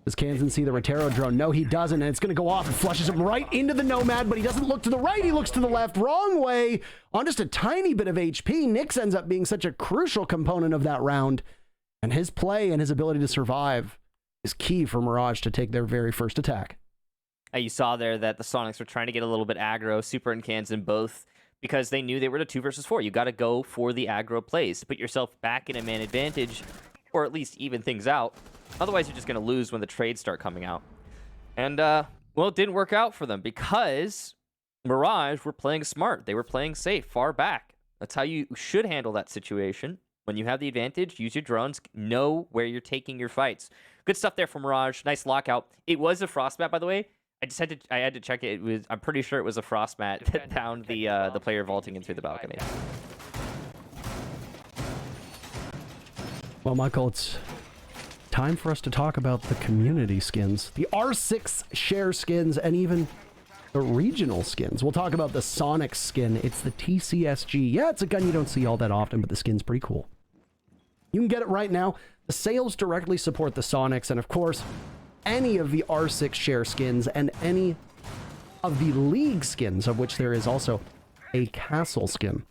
Does Kansan see the Rotero drone? No, he doesn't, and it's going to go off and flushes him right into the Nomad, but he doesn't look to the right, he looks to the left. Wrong way, on just a tiny bit of HP. Nyx ends up being such a crucial component of that round, and his play and his ability to survive is key for Mirage to take their very first attack. You saw there that the Soniqs were trying to get a little bit aggro, Super and Kansan both, because they knew they were the 2 versus 4. You got to go for the aggro plays to put yourself back in a man advantage, or at least even things out. Otherwise, you're just going to lose when the trades start coming out. And, well, it didn't work out for them because Mirage were playing smart. They were playing safe, far back. That's how you should handle that situation. When you have the advantage, use your drones, know where you're taking your fights. Good stuff there from Mirage. Nice lockout. It was a frost mat, by the way. I had to check it. I'm pretty sure it was a frost mat that downed the player vaulting in through the balcony. Well, Michael, it's time for us to talk about the community skins, the R6 share skins, and even the regional skins. We'll talk about the Sonic skin. It's the TCSG. Yeah, it's a gun you don't see all that often, but the skin's pretty cool. You can get it right now. The sales directly support the Sonics, and of course, any of the R6 share skins and any of the League skins, of which there is also a Castle skin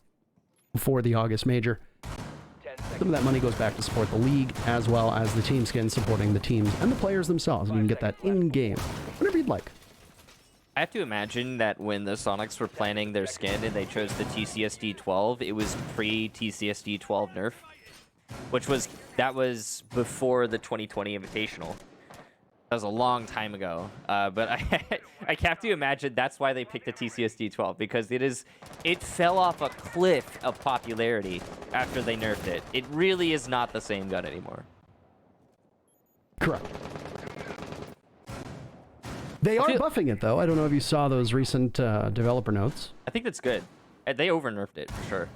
for the August Major. Some of that money goes back to support the League, as well as the team skins supporting the teams and the players themselves. And you can get that in-game, whenever you'd like. I have to imagine that when the Sonics were planning their skin and they chose the TCSD 12, it was pre-TCSD 12 nerf, that was before the 2020 Invitational. That was a long time ago, but I have to imagine that's why they picked the TCSD 12, because it fell off a cliff of popularity after they nerfed it. It really is not the same gun anymore. Correct. They are buffing it, though. I don't know if you saw those recent developer notes. I think that's good. They over-nerfed it, for sure.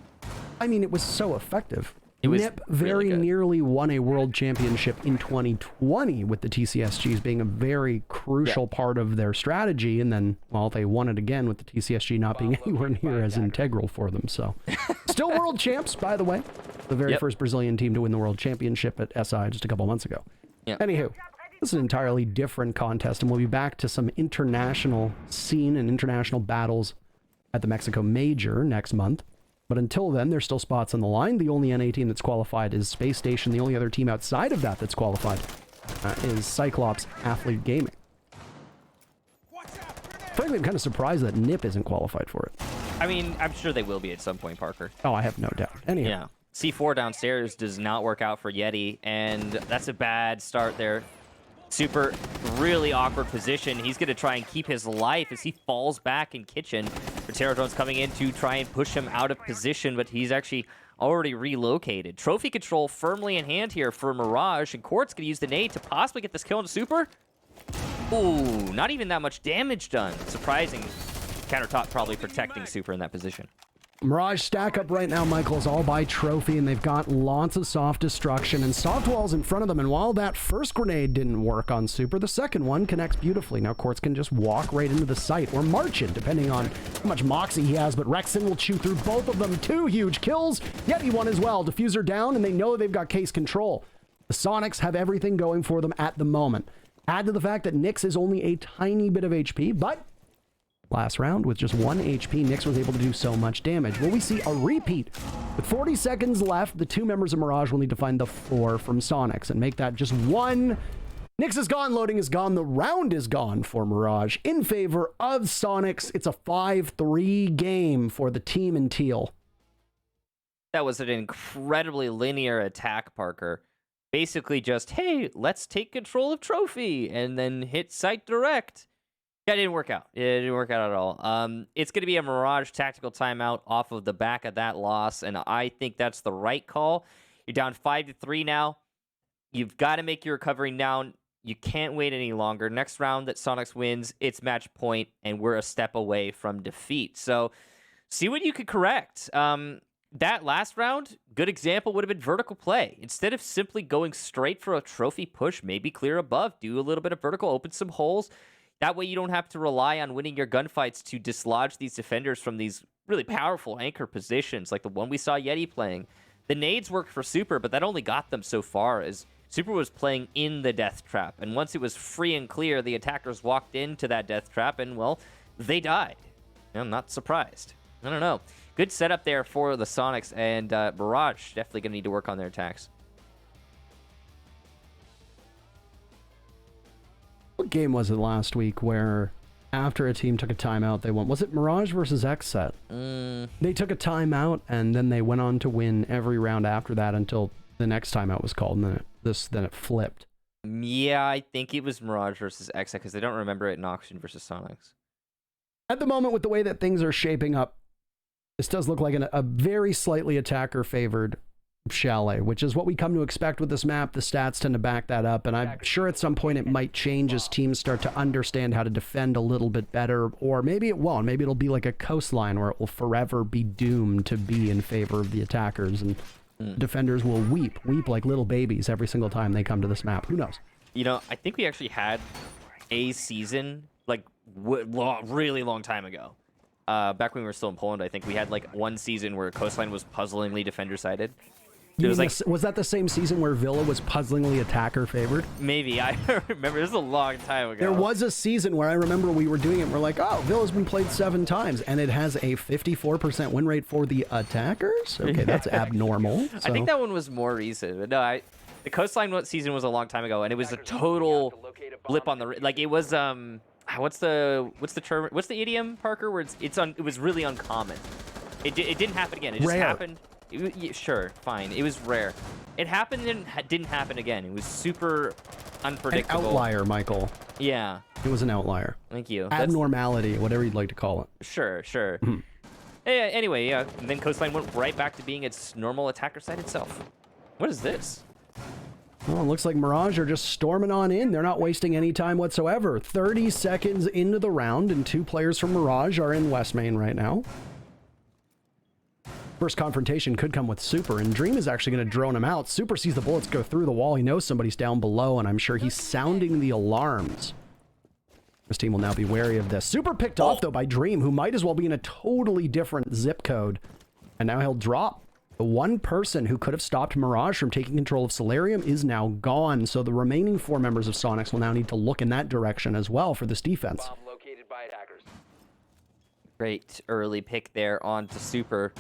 I mean, it was so effective. Was NIP very nearly won a world championship in 2020 with the TCSGs being a very crucial part of their strategy. And then, well, they won it again with the TCSG not being anywhere near as integral for them. So still world champs, by the way. The very first Brazilian team to win the world championship at SI just a couple months ago. Anywho, this is an entirely different contest, and we'll be back to some international scene and international battles at the Mexico Major next month. But until then, there's still spots on the line. The only NA team that's qualified is Space Station. The only other team outside of that's qualified is Cyclops Athlete Gaming. Frankly, I'm kind of surprised that NIP isn't qualified for it. I mean, I'm sure they will be at some point, Parker. Oh, I have no doubt. Anyhow. Yeah. C4 downstairs does not work out for Yeti, and that's a bad start there. Super, really awkward position. He's going to try and keep his life as he falls back in kitchen. Pterodrone's coming in to try and push him out of position, but he's actually already relocated. Trophy control firmly in hand here for Mirage, and Court's going to use the nade to possibly get this kill into Super. Ooh, not even that much damage done. Surprising. Countertop probably protecting Super in that position. Mirage stack up right now, Michael, is all by trophy, and they've got lots of soft destruction and soft walls in front of them. And while that first grenade didn't work on Super, the second one connects beautifully. Now Quartz can just walk right into the site, or march in, depending on how much moxie he has. But Rexon will chew through both of them. 2 huge kills. Yeti one as well. Diffuser down, and they know they've got case control. The Sonics have everything going for them at the moment. Add to the fact that Nyx is only a tiny bit of HP, but last round, with just 1 HP, Nyx was able to do so much damage. Will we see a repeat? With 40 seconds left, the 2 members of Mirage will need to find the 4 from Sonics and make that just 1. Nyx is gone, loading is gone, the round is gone for Mirage in favor of Sonics. It's a 5-3 game for the team in teal. That was an incredibly linear attack, Parker. Basically just, hey, let's take control of Trophy and then hit site direct. Yeah, it didn't work out. It didn't work out at all. It's going to be a Mirage tactical timeout off of the back of that loss, and I think that's the right call. You're down 5-3 now. You've got to make your recovery now. You can't wait any longer. Next round that Soniqs wins, it's match point, and we're a step away from defeat. So see what you could correct. That last round, good example would have been vertical play. Instead of simply going straight for a trophy push, maybe clear above, do a little bit of vertical, open some holes. That way you don't have to rely on winning your gunfights to dislodge these defenders from these really powerful anchor positions, like the one we saw Yeti playing. The nades worked for Super, but that only got them so far, as Super was playing in the death trap. And once it was free and clear, the attackers walked into that death trap, and, well, they died. I'm not surprised. I don't know. Good setup there for the Soniqs, and Mirage definitely going to need to work on their attacks. What game was it last week where after a team took a timeout, they won? Was it Mirage versus Xset? They took a timeout, and then they went on to win every round after that until the next timeout was called, and then it flipped. Yeah, I think it was Mirage versus Xset, because I don't remember it in Auction versus Soniqs. At the moment, with the way that things are shaping up, this does look like a very slightly attacker-favored Chalet, which is what we come to expect with this map. The stats tend to back that up, and I'm sure at some point it might change as teams start to understand how to defend a little bit better, or maybe it won't. Maybe it'll be like a coastline where it will forever be doomed to be in favor of the attackers, and defenders will weep like little babies every single time they come to this map. Who knows? You know, I think we actually had a season, like, really long time ago. Back when we were still in Poland, I think we had, like, one season where Coastline was puzzlingly defender-sided. It was like, was that the same season where Villa was puzzlingly attacker-favored? Maybe. I remember. This is a long time ago. There was a season where I remember we were doing it, and we're like, oh, Villa's been played 7 times, and it has a 54% win rate for the attackers? Okay, that's abnormal. So. I think that one was more recent. But no, the Coastline season was a long time ago, and it was a total blip on the... Like, it was... What's the term? What's the idiom, Parker? Where it was really uncommon. It didn't happen again. It just happened. Sure, fine. It was rare. It happened and didn't happen again. It was super unpredictable. An outlier, Michael. Yeah. It was an outlier. Thank you. Abnormality, whatever you'd like to call it. Sure. Anyway, yeah. And then Coastline went right back to being its normal attacker side itself. What is this? Well, it looks like Mirage are just storming on in. They're not wasting any time whatsoever. 30 seconds into the round, and 2 players from Mirage are in West Main right now. First confrontation could come with Super, and Dream is actually going to drone him out. Super sees the bullets go through the wall. He knows somebody's down below, and I'm sure he's sounding the alarms. This team will now be wary of this. Super picked off, though, by Dream, who might as well be in a totally different zip code. And now he'll drop. The one person who could have stopped Mirage from taking control of Solarium is now gone, so the remaining 4 members of Soniqs will now need to look in that direction as well for this defense. Bomb located by attackers. Great early pick there onto Super.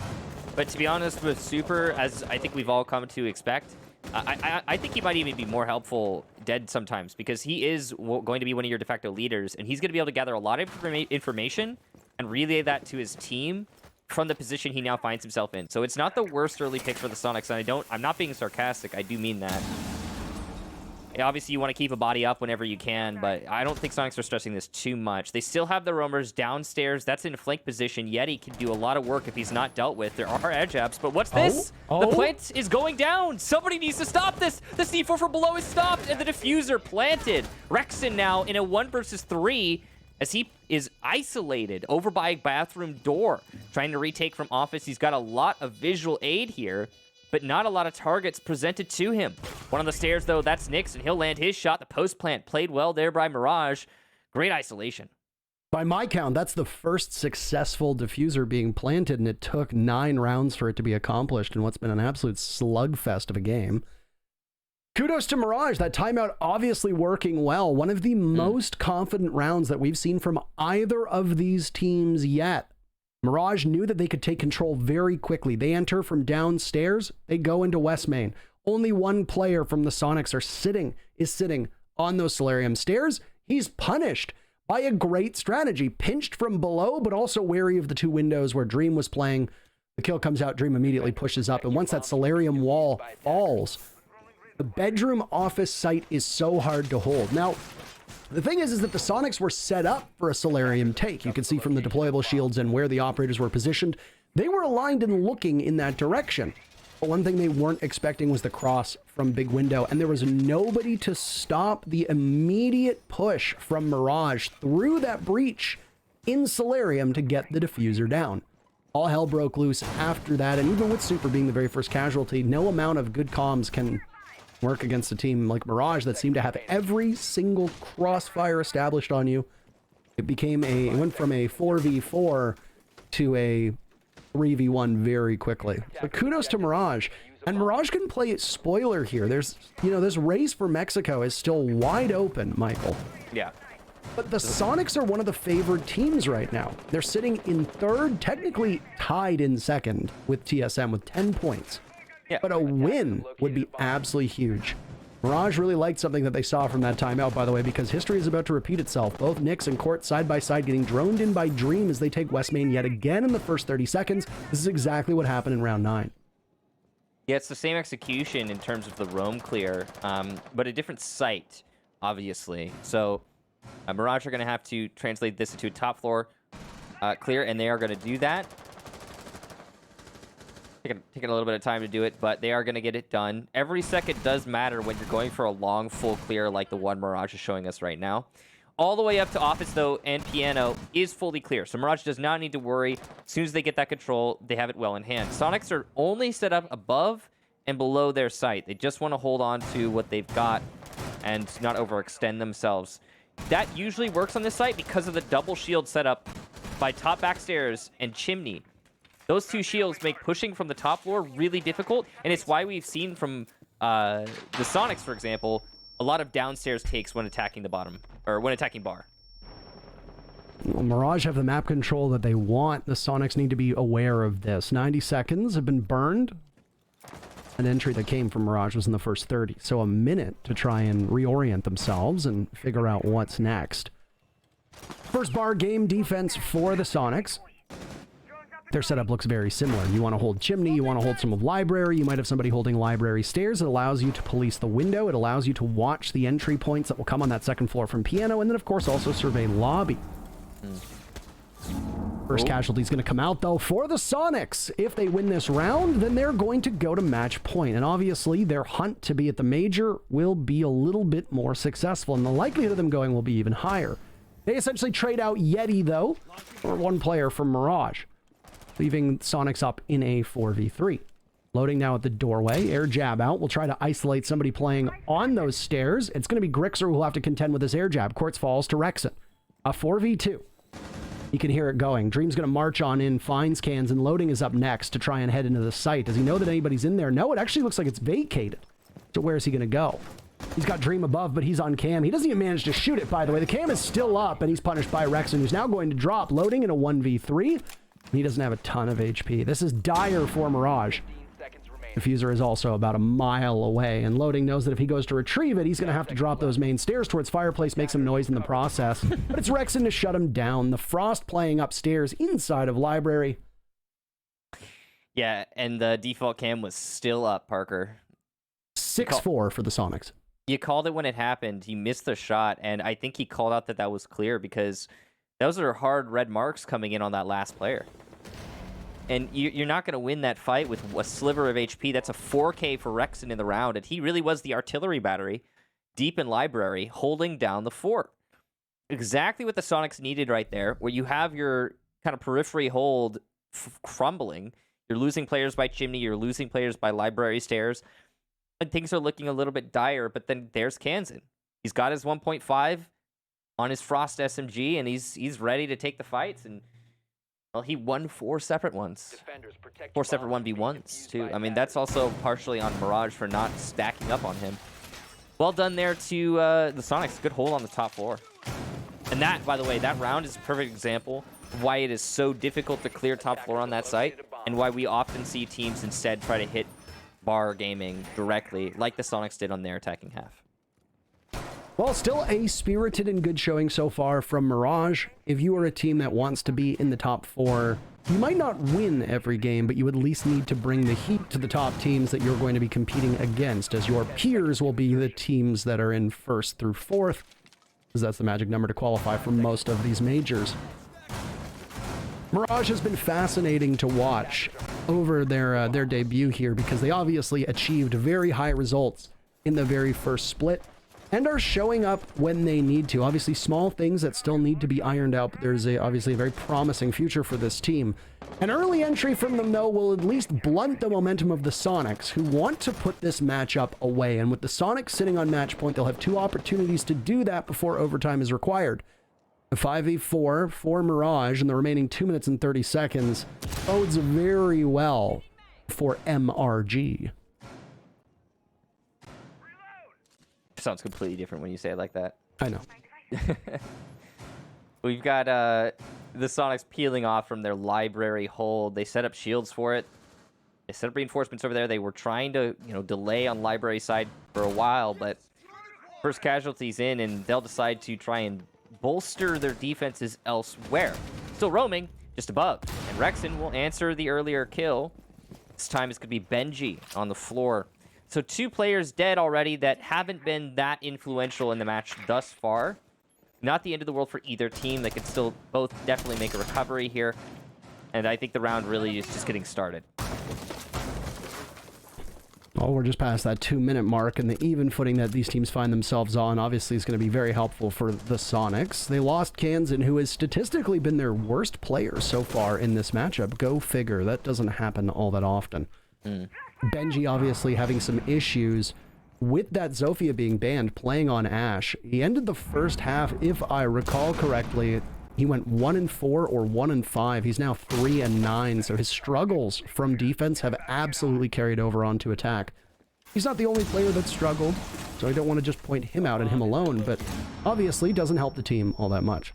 But to be honest with Super, as I think we've all come to expect, I think he might even be more helpful dead sometimes, because he is going to be one of your de facto leaders, and he's going to be able to gather a lot of information and relay that to his team from the position he now finds himself in. So it's not the worst early pick for the Soniqs, and I'm not being sarcastic, I do mean that. Obviously, you want to keep a body up whenever you can, but I don't think Soniqs are stressing this too much. They still have the roamers downstairs. That's in flank position. Yeti can do a lot of work if he's not dealt with. There are edge apps, but what's this? The plant is going down. Somebody needs to stop this. The C4 from below is stopped, and the diffuser planted. Rexon now in a 1 versus 3, as he is isolated over by a bathroom door, trying to retake from office. He's got a lot of visual aid here, but not a lot of targets presented to him. One on the stairs, though, that's Soniqs, and he'll land his shot. The post plant played well there by Mirage. Great isolation. By my count, that's the first successful diffuser being planted, and it took 9 rounds for it to be accomplished in what's been an absolute slugfest of a game. Kudos to Mirage. That timeout obviously working well. One of the most confident rounds that we've seen from either of these teams yet. Mirage knew that they could take control very quickly. They enter from downstairs. They go into West Main. Only one player from the Soniqs is sitting on those Solarium stairs. He's punished by a great strategy. Pinched from below, but also wary of the 2 windows where Dream was playing. The kill comes out. Dream immediately pushes up. And once that Solarium wall falls, the bedroom office site is so hard to hold. Now, the thing is that the Soniqs were set up for a Solarium take. You can see from the deployable shields and where the operators were positioned, they were aligned and looking in that direction. But one thing they weren't expecting was the cross from Big Window, and there was nobody to stop the immediate push from Mirage through that breach in Solarium to get the diffuser down. All hell broke loose after that, and even with Super being the very first casualty, no amount of good comms can work against a team like Mirage that seemed to have every single crossfire established on you. It went from a 4v4 to a 3v1 very quickly. So kudos to Mirage. And Mirage can play spoiler here. There's, this race for Mexico is still wide open, Michael. Yeah. But the Soniqs are one of the favored teams right now. They're sitting in third, technically tied in second with TSM with 10 points. Yeah. But a win would be absolutely huge. Mirage really liked something that they saw from that timeout, by the way, because history is about to repeat itself. Both Nyx and Court side by side getting droned in by Dream as they take West Main yet again in the first 30 seconds. This is exactly what happened in round 9. Yeah, it's the same execution in terms of the roam clear, but a different site, obviously. So Mirage are going to have to translate this into a top floor clear, and they are going to do that. Taking a little bit of time to do it, but they are going to get it done. Every second does matter when you're going for a long, full clear like the one Mirage is showing us right now. All the way up to Office, though, and Piano is fully clear. So Mirage does not need to worry. As soon as they get that control, they have it well in hand. Soniqs are only set up above and below their site. They just want to hold on to what they've got and not overextend themselves. That usually works on this site because of the double shield setup by top backstairs and chimney. Those two shields make pushing from the top floor really difficult, and it's why we've seen from the Soniqs, for example, a lot of downstairs takes when attacking the bottom, or when attacking bar. Well, Mirage have the map control that they want. The Soniqs need to be aware of this. 90 seconds have been burned. An entry that came from Mirage was in the first 30, so a minute to try and reorient themselves and figure out what's next. First bar game defense for the Soniqs. Their setup looks very similar. You want to hold chimney, you want to hold some of library, you might have somebody holding library stairs. It allows you to police the window, it allows you to watch the entry points that will come on that second floor from Piano, and then of course also survey lobby. First casualty is going to come out though for the Soniqs. If they win this round, then they're going to go to match point, and obviously their hunt to be at the major will be a little bit more successful, and the likelihood of them going will be even higher. They essentially trade out Yeti though for one player from Mirage, leaving Soniqs up in a 4v3. Loading now at the doorway. Air jab out. We'll try to isolate somebody playing on those stairs. It's going to be Grixer who will have to contend with this air jab. Quartz falls to Rexon. A 4v2. You can hear it going. Dream's going to march on in, finds cans, and Loading is up next to try and head into the site. Does he know that anybody's in there? No, it actually looks like it's vacated. So where is he going to go? He's got Dream above, but he's on cam. He doesn't even manage to shoot it, by the way. The cam is still up, and he's punished by Rexon, who's now going to drop. Loading in a 1v3. He doesn't have a ton of HP. This is dire for Mirage. Diffuser is also about a mile away, and Loading knows that if he goes to retrieve it, he's going to have to drop those main stairs towards Fireplace, make some noise in the process. But it's Rexon to shut him down. The Frost playing upstairs inside of Library. Yeah, and the default cam was still up, Parker. 6-4 for the Soniqs. You called it when it happened. He missed the shot, and I think he called out that that was clear because those are hard red marks coming in on that last player. And you're not going to win that fight with a sliver of HP. That's a 4K for Rexon in the round, and he really was the artillery battery deep in Library holding down the fort. Exactly what the Soniqs needed right there, where you have your kind of periphery hold crumbling. You're losing players by chimney, you're losing players by library stairs, and things are looking a little bit dire, but then there's Kansan. He's got his 1.5 on his Frost SMG, and he's ready to take the fights, and well, he won 4 separate ones. 4 separate 1v1s, too. I mean, that's also partially on Mirage for not stacking up on him. Well done there to the Soniqs. Good hold on the top floor. And that, by the way, that round is a perfect example of why it is so difficult to clear top floor on that site, and why we often see teams instead try to hit bar gaming directly, like the Soniqs did on their attacking half. Well, still a spirited and good showing so far from Mirage. If you are a team that wants to be in the top 4, you might not win every game, but you at least need to bring the heat to the top teams that you're going to be competing against, as your peers will be the teams that are in 1st through 4th, because that's the magic number to qualify for most of these majors. Mirage has been fascinating to watch over their debut here because they obviously achieved very high results in the very first split and are showing up when they need to. Obviously, small things that still need to be ironed out, but there's obviously a very promising future for this team. An early entry from them, though, will at least blunt the momentum of the Soniqs, who want to put this matchup away. And with the Soniqs sitting on match point, they'll have 2 opportunities to do that before overtime is required. A 5v4 for Mirage in the remaining 2 minutes and 30 seconds bodes very well for MRG. Sounds completely different when you say it like that. I know. We've got the Soniqs peeling off from their library hold. They set up shields for it. They set up reinforcements over there. They were trying to, delay on library side for a while, but first casualties in, and they'll decide to try and bolster their defenses elsewhere. Still roaming, just above. And Rexen will answer the earlier kill. This time it's going to be Benji on the floor. So 2 players dead already that haven't been that influential in the match thus far. Not the end of the world for either team. They could still both definitely make a recovery here. And I think the round really is just getting started. Well, we're just past that 2-minute mark, and the even footing that these teams find themselves on obviously is going to be very helpful for the Soniqs. They lost Kansan, who has statistically been their worst player so far in this matchup. Go figure. That doesn't happen all that often. Benji obviously having some issues with that Zofia being banned, playing on Ashe. He ended the first half, if I recall correctly, he went 1-4 or 1-5. He's now 3-9, so his struggles from defense have absolutely carried over onto attack. He's not the only player that struggled, so I don't want to just point him out and him alone, but obviously doesn't help the team all that much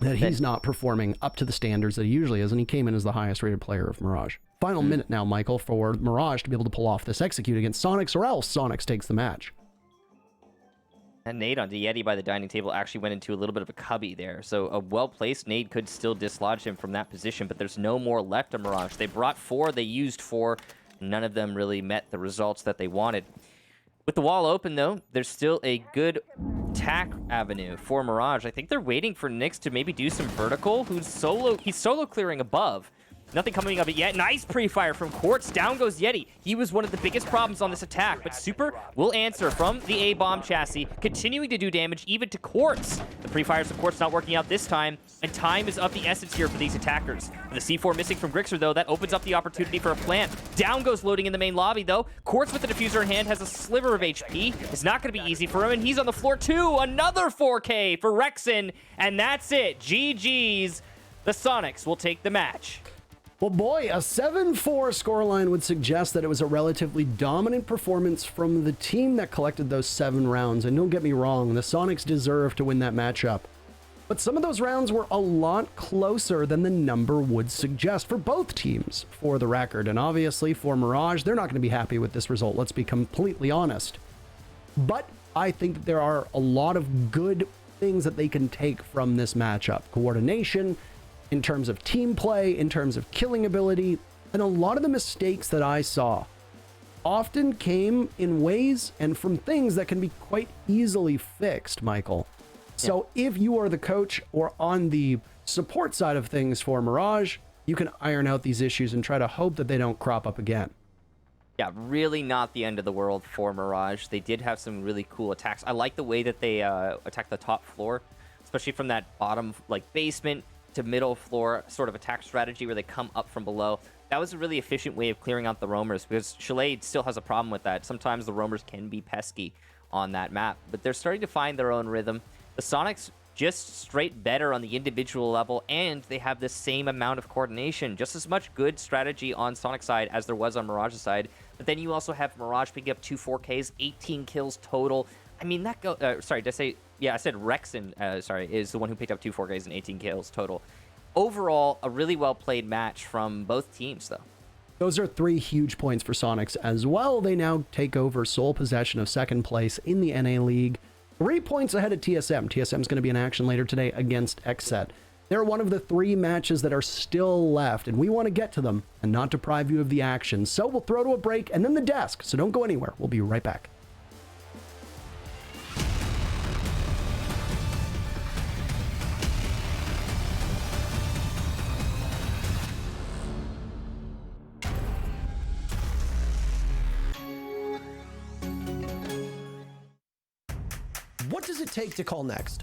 that he's not performing up to the standards that he usually is, and he came in as the highest rated player of Mirage. Final minute now, Michael, for Mirage to be able to pull off this execute against Soniqs, or else Soniqs takes the match. And nade onto Yeti by the dining table actually went into a little bit of a cubby there. So a well-placed nade could still dislodge him from that position, but there's no more left of Mirage. They brought 4, they used 4. None of them really met the results that they wanted. With the wall open, though, there's still a good attack avenue for Mirage. I think they're waiting for Nyx to maybe do some vertical. He's solo clearing above. Nothing coming of it yet. Nice pre-fire from Quartz. Down goes Yeti. He was one of the biggest problems on this attack, but Super will answer from the A-bomb chassis, continuing to do damage even to Quartz. The pre-fires of Quartz not working out this time, and time is of the essence here for these attackers. With the C4 missing from Grixer, though, that opens up the opportunity for a plant. Down goes loading in the main lobby, though. Quartz with the diffuser in hand has a sliver of HP. It's not going to be easy for him, and he's on the floor too. Another 4K for Rexen, and that's it. GG's. The Soniqs will take the match. Well, boy, a 7-4 scoreline would suggest that it was a relatively dominant performance from the team that collected those 7 rounds. And don't get me wrong, the Soniqs deserve to win that matchup. But some of those rounds were a lot closer than the number would suggest for both teams, for the record. And obviously for Mirage, they're not going to be happy with this result, let's be completely honest. But I think that there are a lot of good things that they can take from this matchup. Coordination, in terms of team play, in terms of killing ability, and a lot of the mistakes that I saw often came in ways and from things that can be quite easily fixed, Michael. So if you are the coach or on the support side of things for Mirage, you can iron out these issues and try to hope that they don't crop up again. Yeah, really not the end of the world for Mirage. They did have some really cool attacks. I like the way that they attacked the top floor, especially from that bottom basement to middle floor sort of attack strategy where they come up from below. That was a really efficient way of clearing out the roamers, because Chalet still has a problem with that. Sometimes the roamers can be pesky on that map, but they're starting to find their own rhythm. The Soniqs just straight better on the individual level, and they have the same amount of coordination. Just as much good strategy on Sonic side as there was on Mirage's side. But then you also have Mirage picking up 2 4Ks, 18 kills total. I mean, that sorry, did I say... Yeah, I said Rexen, is the one who picked up 2 4Ks and 18 kills total. Overall, a really well-played match from both teams, though. Those are 3 huge points for Soniqs as well. They now take over sole possession of second place in the NA League. 3 points ahead of TSM. TSM is going to be in action later today against XSET. They're one of the 3 matches that are still left, and we want to get to them and not deprive you of the action. So we'll throw to a break and then the desk, so don't go anywhere. We'll be right back. What does it take to call next?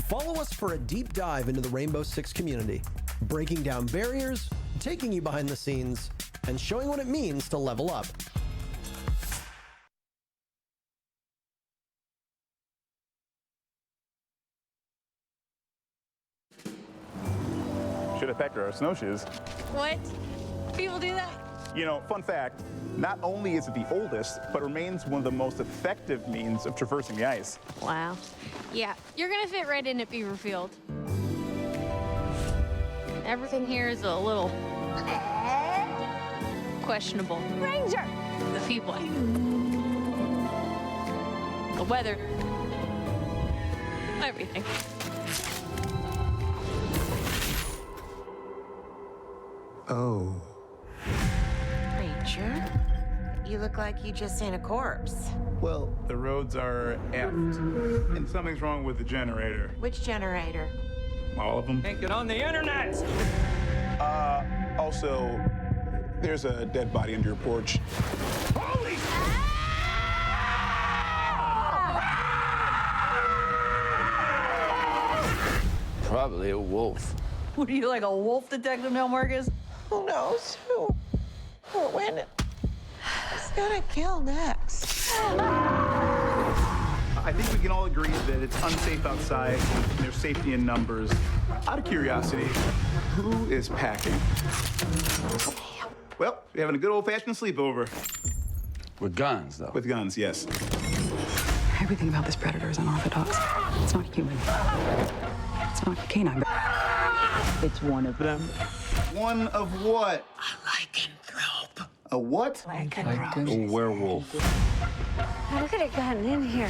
Follow us for a deep dive into the Rainbow Six community, breaking down barriers, taking you behind the scenes, and showing what it means to level up. Should have packed our snowshoes. What? People do that? You know, fun fact, not only is it the oldest, but remains one of the most effective means of traversing the ice. Wow. Yeah, you're gonna fit right in at Beaverfield. Everything here is a little questionable. Ranger! The people. The weather. Everything. Oh. Ranger? You look like you just seen a corpse. Well, the roads are effed, and something's wrong with the generator. Which generator? All of them. Can't get on the internet! Also, there's a dead body under your porch. Holy! Probably a wolf. What are you, like a wolf detective now, Marcus? Who knows? Who? When? Who's gonna kill next? I think we can all agree that it's unsafe outside, and there's safety in numbers. Out of curiosity, who is packing? Well, we're having a good old-fashioned sleepover. With guns, though. With guns, yes. Everything about this predator is unorthodox. It's not human. It's not canine. It's one of them. One of what? A lycanthrope. A what? Lycanthrope. A werewolf. How could it gotten in here?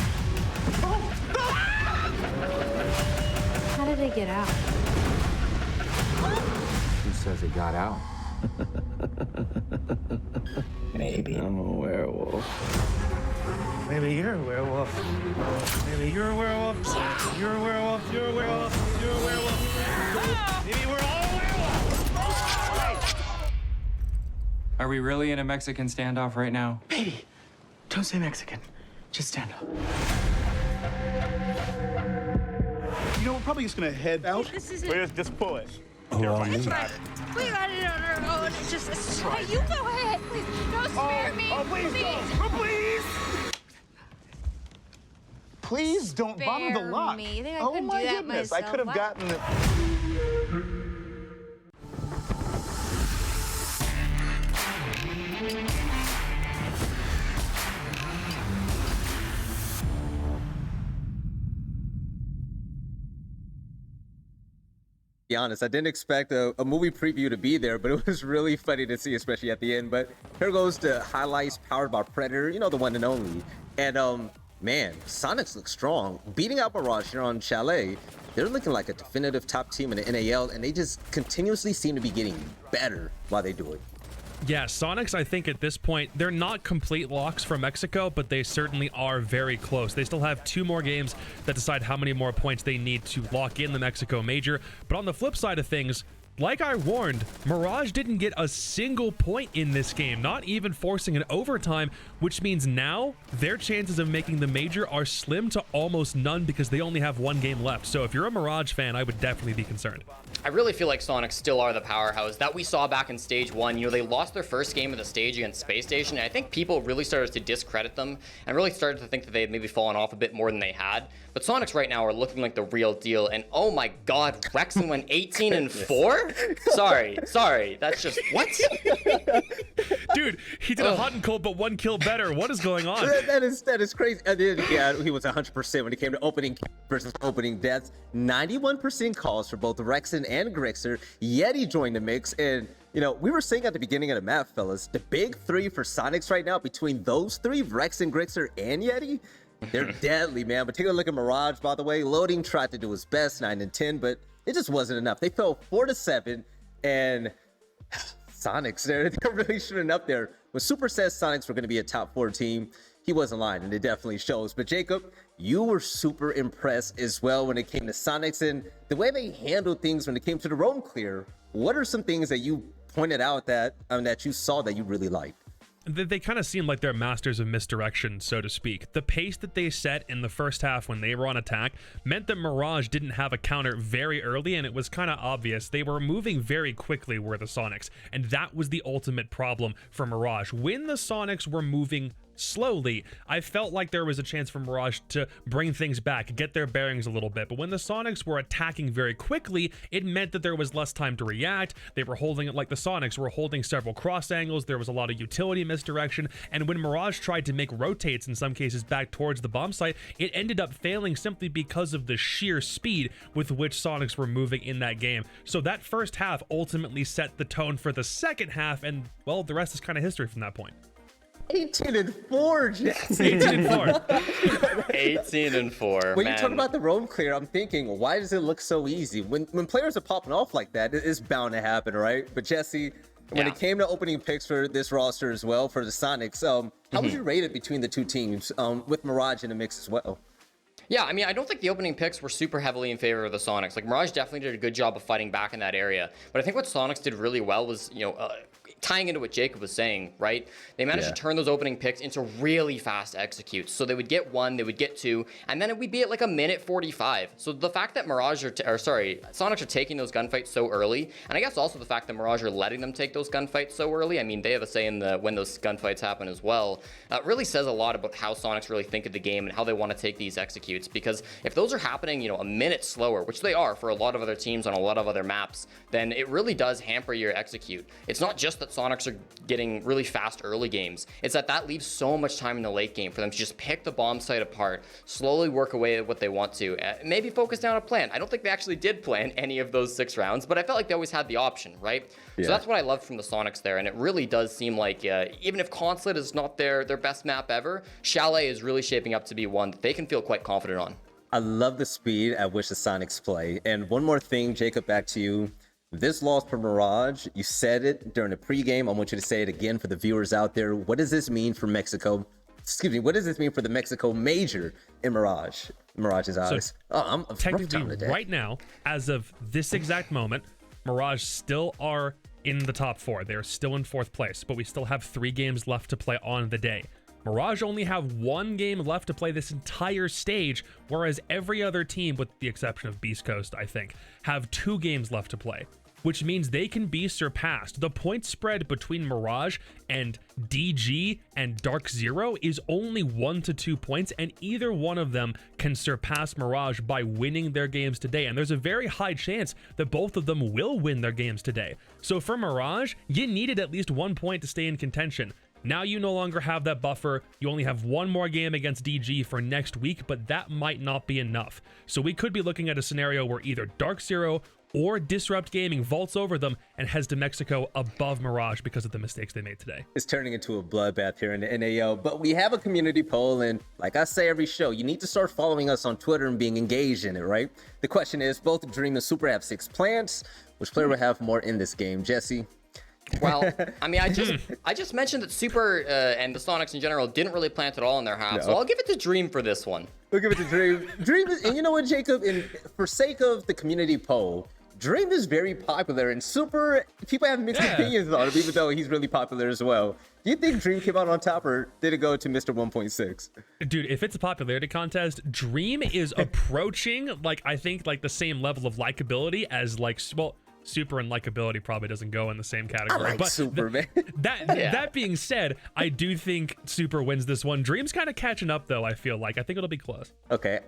How did it get out? Who says it got out? Maybe. I'm a werewolf. Maybe you're a werewolf. Maybe you're a werewolf. You're a werewolf. You're a werewolf. You're a werewolf. Maybe we're all werewolves. Are we really in a Mexican standoff right now? Baby, don't say Mexican. Just stand up. You know, we're probably just gonna head out. This isn't. Just pull it. We got it on our own. Just you go ahead, please. Don't spare me. Oh, please don't. Oh, please. Please don't bother the Spare lock. me. You think I Oh couldn't my do that goodness, I myself? could have What? gotten it. Be honest, I didn't expect a movie preview to be there, but it was really funny to see, especially at the end. But here goes the highlights powered by Predator, you know, the one and only. And man, Soniqs look strong. Beating out Mirage here on Chalet, they're looking like a definitive top team in the NAL, and they just continuously seem to be getting better while they do it. Yeah, Soniqs, I think at this point, they're not complete locks for Mexico, but they certainly are very close. They still have 2 more games that decide how many more points they need to lock in the Mexico Major. But on the flip side of things, like I warned, Mirage didn't get a single point in this game, not even forcing an overtime, which means now their chances of making the Major are slim to almost none because they only have 1 game left. So if you're a Mirage fan, I would definitely be concerned. I really feel like Soniqs still are the powerhouse that we saw back in stage 1. You know, they lost their first game of the stage against Space Station, and I think people really started to discredit them and really started to think that they had maybe fallen off a bit more than they had. But Soniqs right now are looking like the real deal, and oh my god, Rexen went 18-4? Sorry, that's just, what? Dude, he did a hot and cold, but 1 kill better. What is going on? That is crazy. And then, yeah, he was 100% when it came to opening versus opening deaths. 91% calls for both Rexen and Grixer. Yeti joined the mix, and you know, we were saying at the beginning of the map, fellas, the big 3 for Soniqs right now, between those 3, Rexen, Grixer, and Yeti, they're deadly, man. But take a look at Mirage, by the way. Loading tried to do his best, 9 and 10, but it just wasn't enough. They fell 4-7, and Soniqs, they're really shooting up there. When Super says Soniqs were going to be a top 4 team, he wasn't lying, and it definitely shows. But Jacob, you were super impressed as well when it came to Soniqs and the way they handled things when it came to the roam clear. What are some things that you pointed out that that you saw that you really liked? They kind of seem like they're masters of misdirection, so to speak. The pace that they set in the first half when they were on attack meant that Mirage didn't have a counter very early, and it was kind of obvious. They were moving very quickly were the Soniqs, and that was the ultimate problem for Mirage. When the Soniqs were moving slowly, I felt like there was a chance for Mirage to bring things back, get their bearings a little bit. But when the Soniqs were attacking very quickly, it meant that there was less time to react. They were holding it like the Soniqs were holding several cross angles. There was a lot of utility misdirection. And when Mirage tried to make rotates, in some cases back towards the bomb site, it ended up failing simply because of the sheer speed with which Soniqs were moving in that game. So that first half ultimately set the tone for the second half. And well, the rest is kind of history from that point. 18-4, Jesse. 18-4. 18-4. When man. you talk about the roam clear, I'm thinking, why does it look so easy? When players are popping off like that, it's bound to happen, right? But Jesse, when it came to opening picks for this roster as well, for the Soniqs, how would you rate it between the two teams, with Mirage in the mix as well? Yeah, I mean, I don't think the opening picks were super heavily in favor of the Soniqs. Like, Mirage definitely did a good job of fighting back in that area. But I think what Soniqs did really well was, tying into what Jacob was saying, right? They managed to turn those opening picks into really fast executes. So they would get one, they would get two, and then it would be at like a minute 45. So the fact that Soniqs are taking those gunfights so early, and I guess also the fact that Mirage are letting them take those gunfights so early, I mean, they have a say in when those gunfights happen as well, really says a lot about how Soniqs really think of the game and how they want to take these executes. Because if those are happening, a minute slower, which they are for a lot of other teams on a lot of other maps, then it really does hamper your execute. It's not just that Soniqs are getting really fast early games. It's that leaves so much time in the late game for them to just pick the bomb site apart, slowly work away at what they want to, maybe focus down a plan. I don't think they actually did plan any of those 6 rounds, but I felt like they always had the option, right? Yeah. So that's what I loved from the Soniqs there, and it really does seem like even if Consulate is not their best map ever, Chalet is really shaping up to be one that they can feel quite confident on. I love the speed at which the Soniqs play. And one more thing, Jacob, back to you. This loss for Mirage, you said it during the pregame. I want you to say it again for the viewers out there. What does this mean for Mexico? Excuse me, what does this mean for the Mexico major in Mirage's eyes? So I'm technically right now, as of this exact moment, Mirage still are in the top 4. They're still in 4th place, but we still have 3 games left to play on the day. Mirage only have 1 game left to play this entire stage, whereas every other team, with the exception of Beast Coast, I think, have 2 games left to play, which means they can be surpassed. The point spread between Mirage and DG and Dark Zero is only 1 to 2 points, and either one of them can surpass Mirage by winning their games today. And there's a very high chance that both of them will win their games today. So for Mirage, you needed at least 1 point to stay in contention. Now you no longer have that buffer. You only have 1 more game against DG for next week, but that might not be enough. So we could be looking at a scenario where either Dark Zero or Disrupt Gaming vaults over them and heads to Mexico above Mirage because of the mistakes they made today. It's turning into a bloodbath here in the NAL, but we have a community poll, and like I say every show, you need to start following us on Twitter and being engaged in it, right? The question is, both Dream and Super have 6 plants. Which player will have more in this game? Jesse? Well, I mean, I just mentioned that Super and the Soniqs in general didn't really plant at all in their half, No. so I'll give it to Dream for this one. We'll give it to Dream. Dream is, and you know what, Jacob? For sake of the community poll, Dream is very popular, and Super, people have mixed opinions on him, even though he's really popular as well. Do you think Dream came out on top, or did it go to Mr. 1.6? Dude, if it's a popularity contest, Dream is approaching, I think, the same level of likability as, Super and likability probably doesn't go in the same category. I like Super, man. That being said, I do think Super wins this one. Dream's kind of catching up, though, I feel like. I think it'll be close. Okay.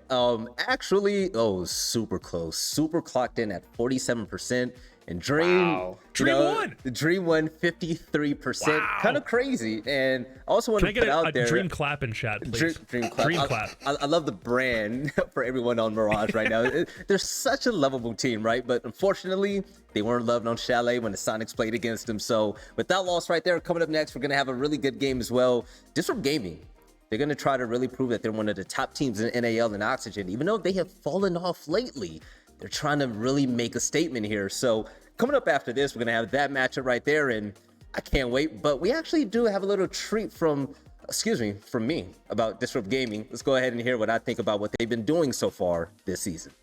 Actually, super close. Super clocked in at 47%. And Dream, Dream won. The Dream won 53%. Wow. Kind of crazy. And I also want to put out there. Dream clap in chat, please. Dream clap. Dream clap. I love the brand for everyone on Mirage right now. They're such a lovable team, right? But unfortunately, they weren't loved on Chalet when the Soniqs played against them. So with that loss right there, coming up next, we're going to have a really good game as well. Disrupt Gaming. They're going to try to really prove that they're one of the top teams in NAL and Oxygen, even though they have fallen off lately. They're trying to really make a statement here. So coming up after this, we're going to have that matchup right there, and I can't wait. But we actually do have a little treat from me about Disrupt Gaming. Let's go ahead and hear what I think about what they've been doing so far this season.